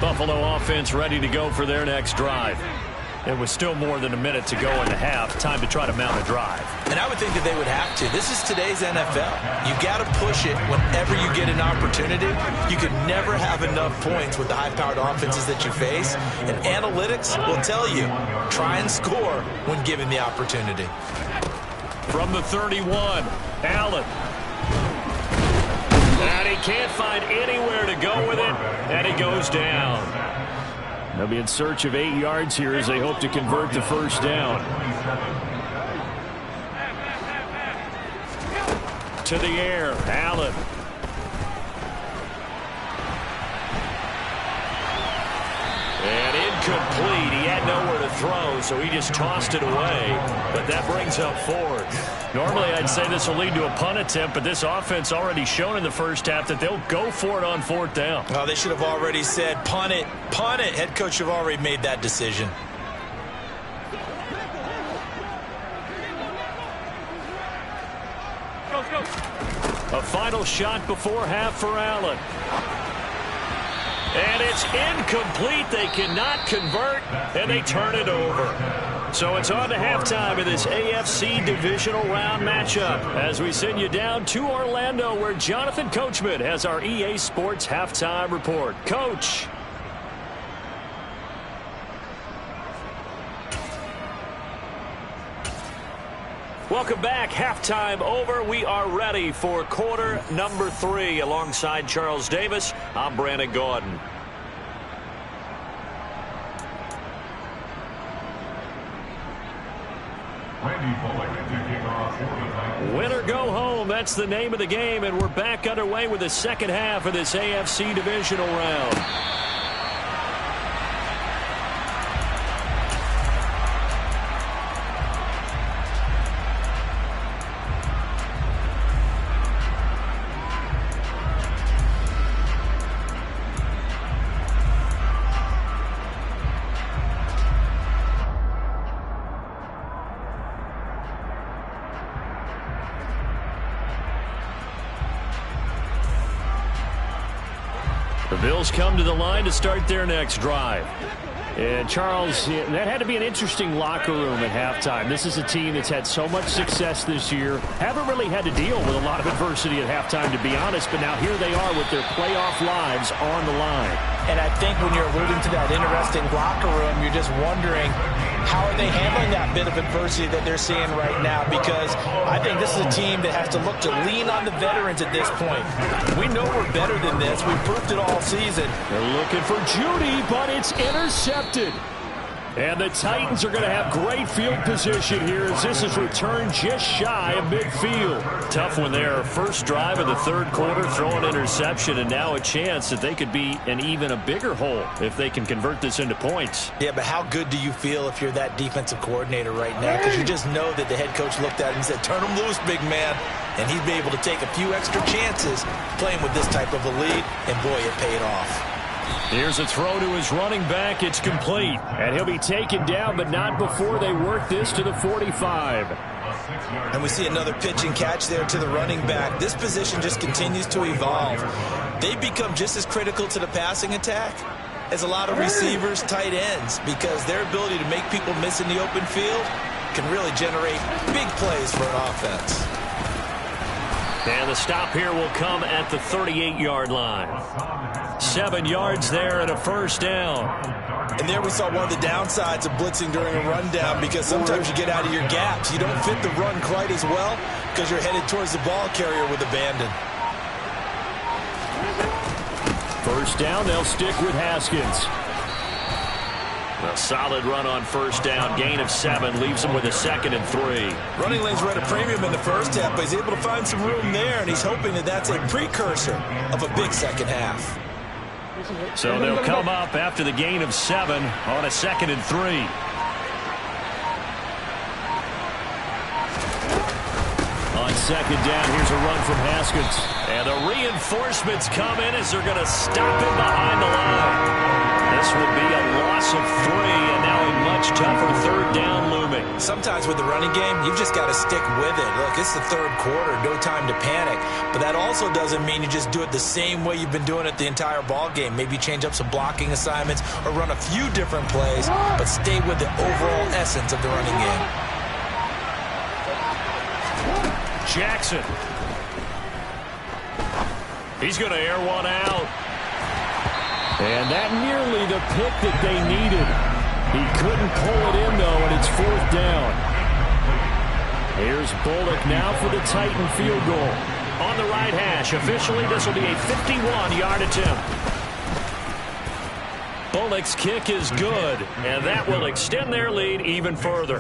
Buffalo offense ready to go for their next drive. It was still more than a minute to go in the half. Time to try to mount a drive. And I would think that they would have to. This is today's NFL. You got to push it whenever you get an opportunity. You can never have enough points with the high-powered offenses that you face. And analytics will tell you, try and score when given the opportunity. From the 31, Allen. And he can't find anywhere to go with it, and he goes down. They'll be in search of 8 yards here as they hope to convert the first down. To the air, Allen. And incomplete. He had nowhere to throw, so he just tossed it away. But that brings up fourth. Normally, I'd say this will lead to a punt attempt, but this offense already shown in the first half that they'll go for it on fourth down. Oh, they should have already said, punt it, punt it. Head coach should have already made that decision. A final shot before half for Allen. And it's incomplete. They cannot convert, and they turn it over. So it's on to halftime of this AFC divisional round matchup as we send you down to Orlando where Jonathan Coachman has our EA Sports halftime report. Coach. Welcome back. Halftime over. We are ready for quarter number 3. Alongside Charles Davis, I'm Brandon Gordon. Win or go home, that's the name of the game, and we're back underway with the second half of this AFC divisional round. The Bills come to the line to start their next drive. And, Charles, that had to be an interesting locker room at halftime. This is a team that's had so much success this year. Haven't really had to deal with a lot of adversity at halftime, to be honest. But now here they are with their playoff lives on the line. And I think when you're alluding to that interesting locker room, you're just wondering, how are they handling that bit of adversity that they're seeing right now? Because I think this is a team that has to look to lean on the veterans at this point. We know we're better than this. We've proved it all season. They're looking for Judy, but it's intercepted. And the Titans are going to have great field position here as this is returned just shy of midfield. Tough one there. First drive of the third quarter, throwing interception, and now a chance that they could be in even a bigger hole if they can convert this into points. Yeah, but how good do you feel if you're that defensive coordinator right now? Because you just know that the head coach looked at him and said, turn him loose, big man. And he'd be able to take a few extra chances playing with this type of a lead, and boy, it paid off. Here's a throw to his running back. It's complete. And he'll be taken down, but not before they work this to the 45. And we see another pitch and catch there to the running back. This position just continues to evolve. They become just as critical to the passing attack as a lot of receivers, tight ends, because their ability to make people miss in the open field can really generate big plays for an offense. And the stop here will come at the 38-yard line. 7 yards there and a first down. And there we saw one of the downsides of blitzing during a rundown, because sometimes you get out of your gaps. You don't fit the run quite as well because you're headed towards the ball carrier with abandon. First down, they'll stick with Haskins. A solid run on first down, gain of 7, leaves him with a 2nd and 3. Running lanes were at a premium in the first half, but he's able to find some room there, and he's hoping that that's a precursor of a big second half. So they'll come up after the gain of 7 on a 2nd and 3. On second down. Here's a run from Haskins. And the reinforcements come in as they're going to stop him behind the line. This will be a loss of 3, and now a much tougher third down looming. Sometimes with the running game, you've just got to stick with it. Look, it's the third quarter, no time to panic. But that also doesn't mean you just do it the same way you've been doing it the entire ball game. Maybe change up some blocking assignments or run a few different plays, but stay with the overall essence of the running game. Jackson. He's going to air one out. And that nearly the pick that they needed. He couldn't pull it in, though, and it's 4th down. Here's Bullock now for the Titan field goal. On the right hash. Officially, this will be a 51-yard attempt. Bullock's kick is good, and that will extend their lead even further.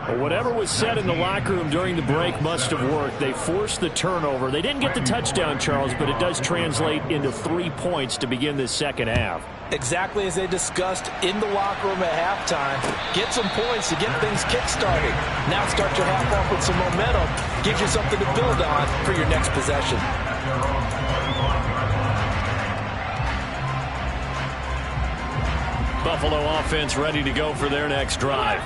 Well, whatever was said in the locker room during the break must have worked. They forced the turnover. They didn't get the touchdown, Charles, but it does translate into 3 points to begin this second half. Exactly as they discussed in the locker room at halftime. Get some points to get things kick-started. Now start your half off with some momentum. Gives you something to build on for your next possession. Buffalo offense ready to go for their next drive.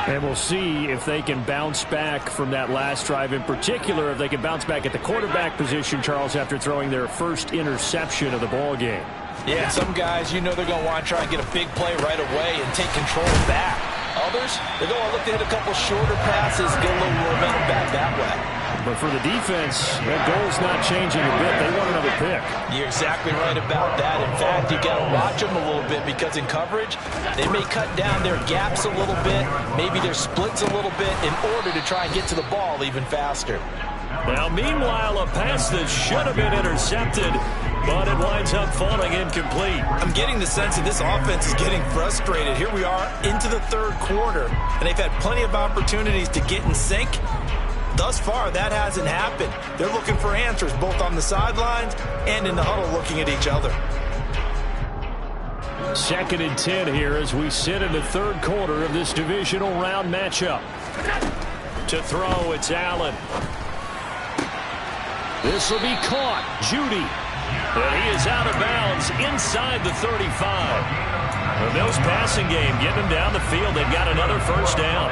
And we'll see if they can bounce back from that last drive. In particular, if they can bounce back at the quarterback position, Charles, after throwing their first interception of the ball game. Yeah, some guys, you know they're going to want to try and get a big play right away and take control back. Others, they're going to look to hit a couple shorter passes, get a little momentum back that way. But for the defense, that goal's not changing a bit. They want another pick. You're exactly right about that. In fact, you got to watch them a little bit because in coverage, they may cut down their gaps a little bit, maybe their splits a little bit in order to try and get to the ball even faster. Now, meanwhile, a pass that should have been intercepted, but it winds up falling incomplete. I'm getting the sense that this offense is getting frustrated. Here we are into the third quarter, and they've had plenty of opportunities to get in sync. Thus far, that hasn't happened. They're looking for answers both on the sidelines and in the huddle looking at each other. 2nd and 10 here as we sit in the third quarter of this divisional round matchup. To throw, it's Allen. This will be caught. Judy. And he is out of bounds inside the 35. The Bills passing game getting them down the field. They've got another first down.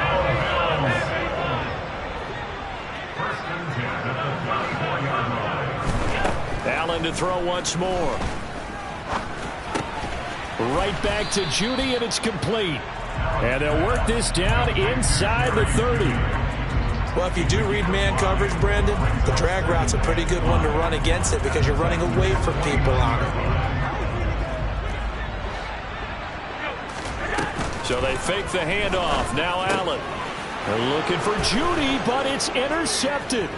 Allen to throw once more. Right back to Judy, and it's complete. And they'll work this down inside the 30. Well, if you do read man coverage, Brandon, the drag route's a pretty good one to run against it because you're running away from people on it. So they fake the handoff. Now Allen. They're looking for Judy, but it's intercepted.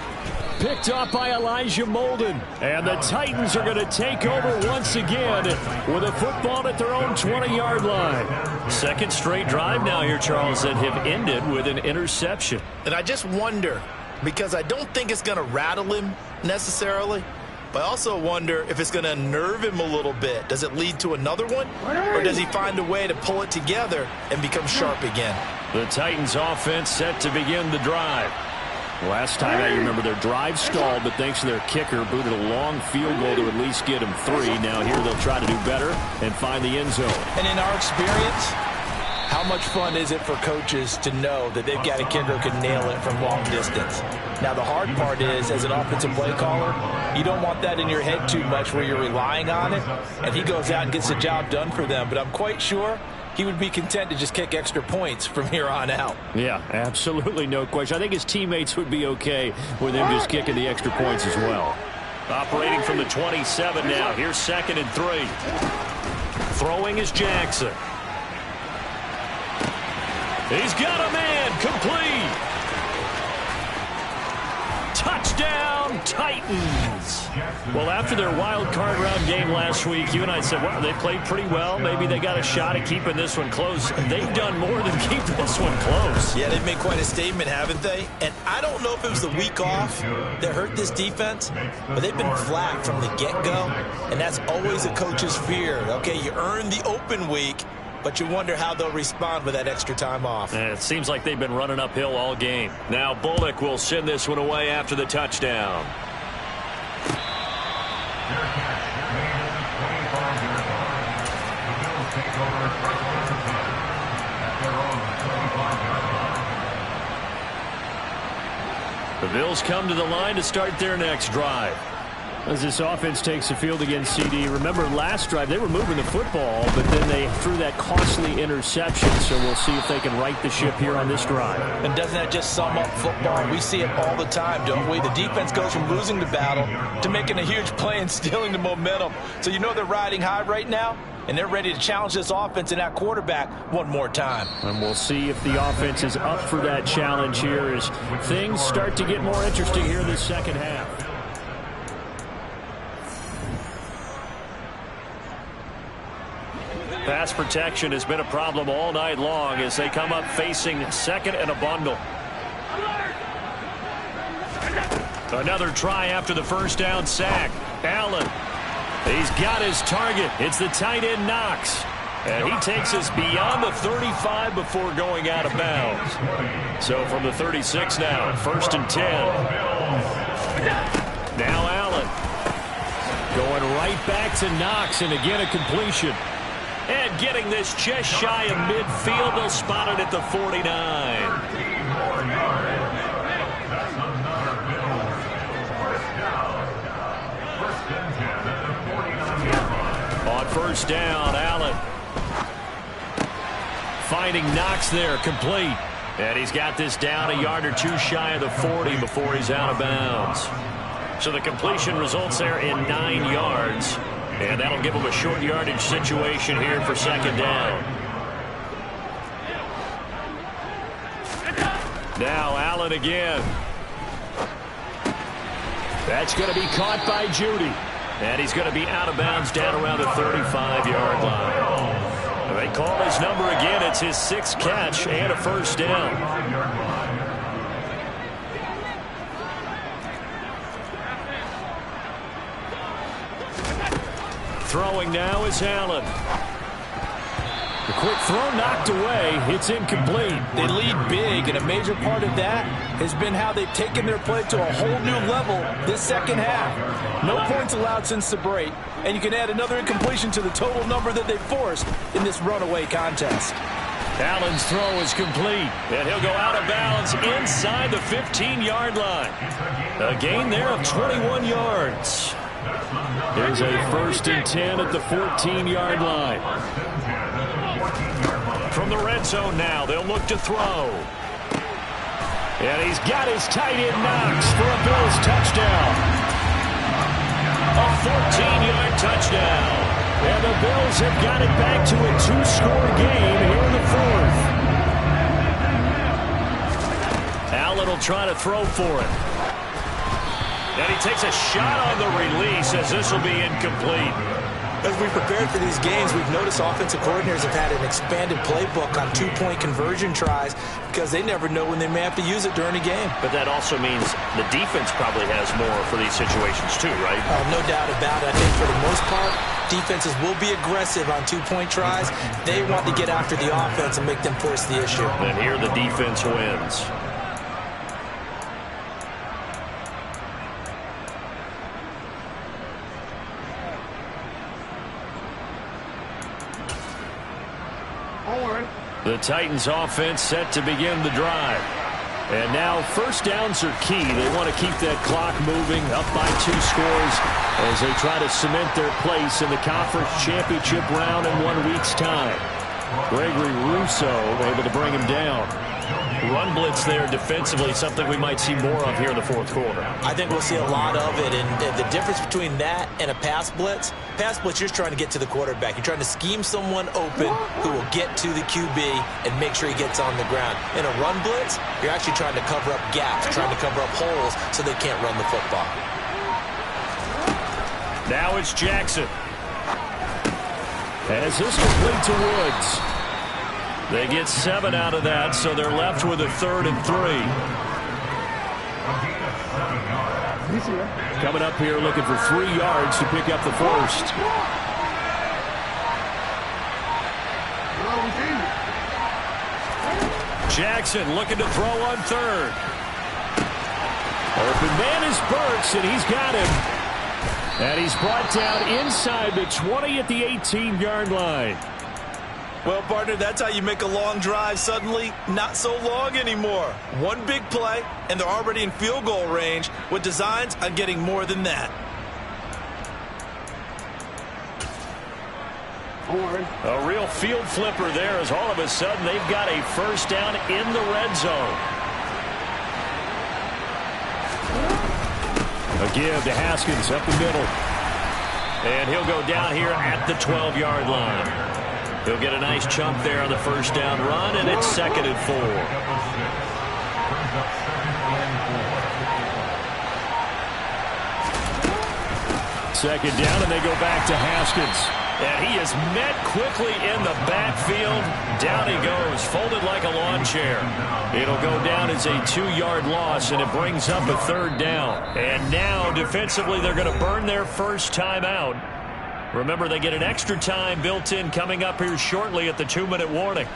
Picked up by Elijah Molden. And the Titans are going to take over once again with a football at their own 20-yard line. Second straight drive now here, Charles, that have ended with an interception. And I just wonder, because I don't think it's going to rattle him necessarily, but I also wonder if it's going to unnerve him a little bit. Does it lead to another one? Or does he find a way to pull it together and become sharp again? The Titans offense set to begin the drive. Last time out, you remember their drive stalled, but thanks to their kicker, booted a long field goal to at least get them 3. Now here they'll try to do better and find the end zone. And in our experience, how much fun is it for coaches to know that they've got a kicker who can nail it from long distance? Now, the hard part is, as an offensive play caller, you don't want that in your head too much where you're relying on it, and he goes out and gets the job done for them. But I'm quite sure he would be content to just kick extra points from here on out. Yeah, absolutely no question. I think his teammates would be okay with him just kicking the extra points as well. Operating from the 27 now. Here's 2nd and 3. Throwing is Jackson. He's got a man. Complete. Touchdown, Titans. Well, after their wild card round game last week, you and I said, well, they played pretty well. Maybe they got a shot at keeping this one close. They've done more than keep this one close. Yeah, they've made quite a statement, haven't they? And I don't know if it was the week off that hurt this defense, but they've been flat from the get-go, and that's always a coach's fear. Okay, you earn the open week, but you wonder how they'll respond with that extra time off. And it seems like they've been running uphill all game. Now Bullock will send this one away after the touchdown. The Bills come to the line to start their next drive. As this offense takes the field against CD, remember last drive they were moving the football, but then they threw that costly interception, so we'll see if they can right the ship here on this drive. And doesn't that just sum up football? We see it all the time, don't we? The defense goes from losing the battle to making a huge play and stealing the momentum. So you know they're riding high right now, and they're ready to challenge this offense and that quarterback one more time. And we'll see if the offense is up for that challenge here as things start to get more interesting here in the second half. Pass protection has been a problem all night long as they come up facing second and a bundle. Another try after the first down sack. Allen. He's got his target. It's the tight end Knox. And he takes us beyond the 35 before going out of bounds. So from the 36 now, 1st and 10. Now Allen. Going right back to Knox, and again a completion. And getting this just shy of midfield. They'll spot it at the 49. On first down, Allen. Finding Knox there, complete. And he's got this down a yard or two shy of the 40 before he's out of bounds. So the completion results there in 9 yards. And that'll give him a short yardage situation here for second down. Now Allen again. That's going to be caught by Judy. And he's going to be out of bounds down around the 35-yard line. And they call his number again. It's his 6th catch and a first down. Throwing now is Allen. The quick throw knocked away. It's incomplete. They lead big, and a major part of that has been how they've taken their play to a whole new level this second half. No points allowed since the break, and you can add another incompletion to the total number that they forced in this runaway contest. Allen's throw is complete, and he'll go out of bounds inside the 15-yard line. A gain there of 21 yards. There's a 1st and 10 at the 14-yard line. From the red zone now, they'll look to throw. And he's got his tight end Knox for a Bills touchdown. A 14-yard touchdown. And the Bills have got it back to a 2-score game here in the 4th. Allen will try to throw for it. And he takes a shot on the release as this will be incomplete. As we prepared for these games, we've noticed offensive coordinators have had an expanded playbook on 2-point conversion tries because they never know when they may have to use it during a game. But that also means the defense probably has more for these situations too, right? No doubt about it. I think for the most part, defenses will be aggressive on 2-point tries. They want to get after the offense and make them force the issue. And here the defense wins. The Titans offense set to begin the drive. And now first downs are key. They want to keep that clock moving up by 2 scores as they try to cement their place in the conference championship round in 1 week's time. Gregory Rousseau able to bring him down. Run blitz there defensively, something we might see more of here in the 4th quarter. I think we'll see a lot of it, and the difference between that and a pass blitz, you're just trying to get to the quarterback. You're trying to scheme someone open who will get to the QB and make sure he gets on the ground. In a run blitz, you're actually trying to cover up gaps, trying to cover up holes so they can't run the football. Now it's Jackson. As this complete to Woods. They get 7 out of that, so they're left with a 3rd and 3. Coming up here looking for 3 yards to pick up the first. Jackson looking to throw on third. Open man is Burks, and he's got him. And he's brought down inside the 20 at the 18-yard line. Well, partner, that's how you make a long drive suddenly not so long anymore. One big play, and they're already in field goal range with designs on getting more than that. A real field flipper there as all of a sudden they've got a first down in the red zone. A give to Haskins up the middle. And he'll go down here at the 12-yard line. He'll get a nice chunk there on the first down run, and it's 2nd and 4. Second down, and they go back to Haskins. And he is met quickly in the backfield. Down he goes, folded like a lawn chair. It'll go down as a 2-yard loss, and it brings up a 3rd down. And now, defensively, they're going to burn their first time out. Remember, they get an extra time built in coming up here shortly at the 2-minute warning.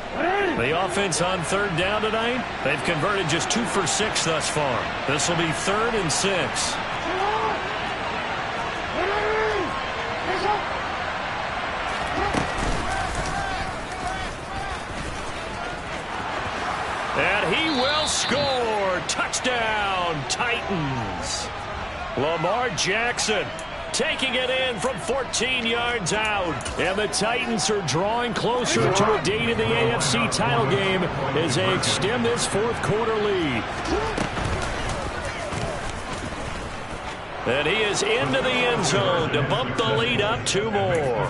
The offense on 3rd down tonight, they've converted just 2 for 6 thus far. This will be 3rd and 6. And he will score. Touchdown, Titans. Lamar Jackson taking it in from 14 yards out. And the Titans are drawing closer to a date in the AFC title game as they extend this 4th quarter lead. And he is into the end zone to bump the lead up 2 more.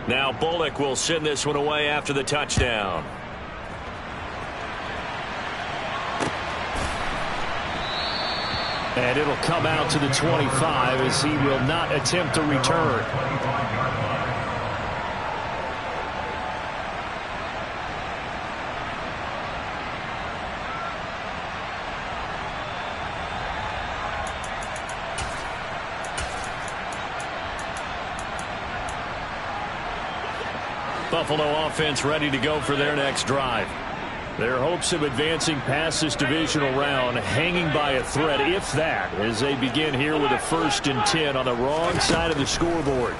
Now Bullock will send this one away after the touchdown. And it'll come out to the 25 as he will not attempt to return. Buffalo offense ready to go for their next drive. Their hopes of advancing past this divisional round hanging by a thread, if that, as they begin here with a 1st and 10 on the wrong side of the scoreboard.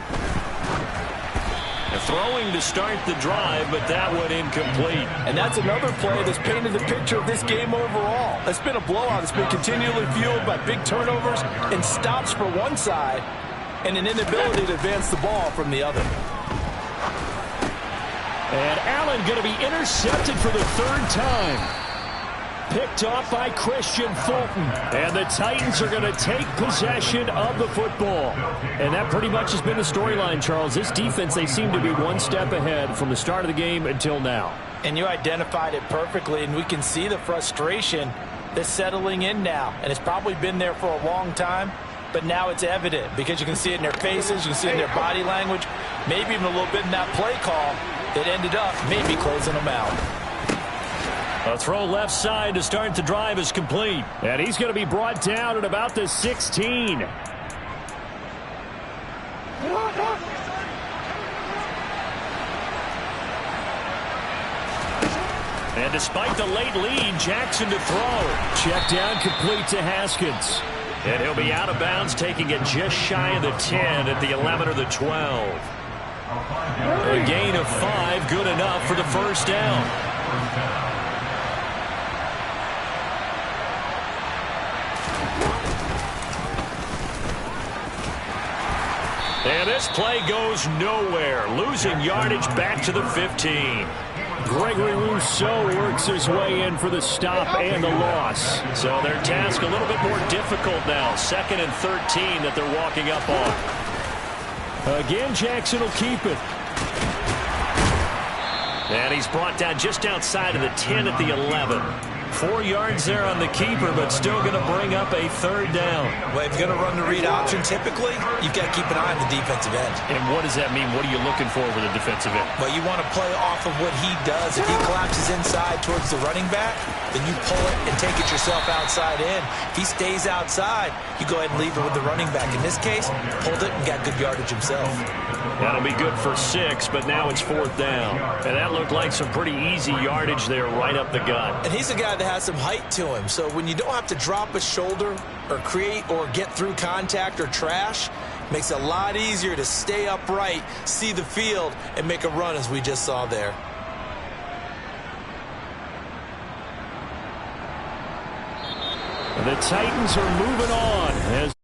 Throwing to start the drive, but that one incomplete. And that's another play that's painted the picture of this game overall. It's been a blowout. It's been continually fueled by big turnovers and stops for one side and an inability to advance the ball from the other. And Allen going to be intercepted for the 3rd time. Picked off by Christian Fulton. And the Titans are going to take possession of the football. And that pretty much has been the storyline, Charles. This defense, they seem to be one step ahead from the start of the game until now. And you identified it perfectly, and we can see the frustration that's settling in now. And it's probably been there for a long time, but now it's evident because you can see it in their faces, you can see it in their body language, maybe even a little bit in that play call that ended up maybe closing them out. A throw left side to start the drive is complete. And he's going to be brought down at about the 16. And despite the late lead, Jackson to throw. Check down complete to Haskins. And he'll be out of bounds, taking it just shy of the 10 at the 11 or the 12. A gain of 5, good enough for the first down. And this play goes nowhere, losing yardage back to the 15. Gregory Rousseau works his way in for the stop and the loss. So their task a little bit more difficult now. 2nd and 13 that they're walking up on. Again, Jackson will keep it. And he's brought down just outside of the 10 at the 11. 4 yards there on the keeper, but still going to bring up a third down. Well, if you're going to run the read option, typically, you've got to keep an eye on the defensive end. And what does that mean? What are you looking for with the defensive end? Well, you want to play off of what he does. If he collapses inside towards the running back, then you pull it and take it yourself outside in. If he stays outside, you go ahead and leave it with the running back. In this case, pulled it and got good yardage himself. That'll be good for 6, but now it's 4th down. And that looked like some pretty easy yardage there right up the gut. And he's a guy that has some height to him, so when you don't have to drop a shoulder or create or get through contact or trash, it makes it a lot easier to stay upright, see the field, and make a run as we just saw there. The Titans are moving on as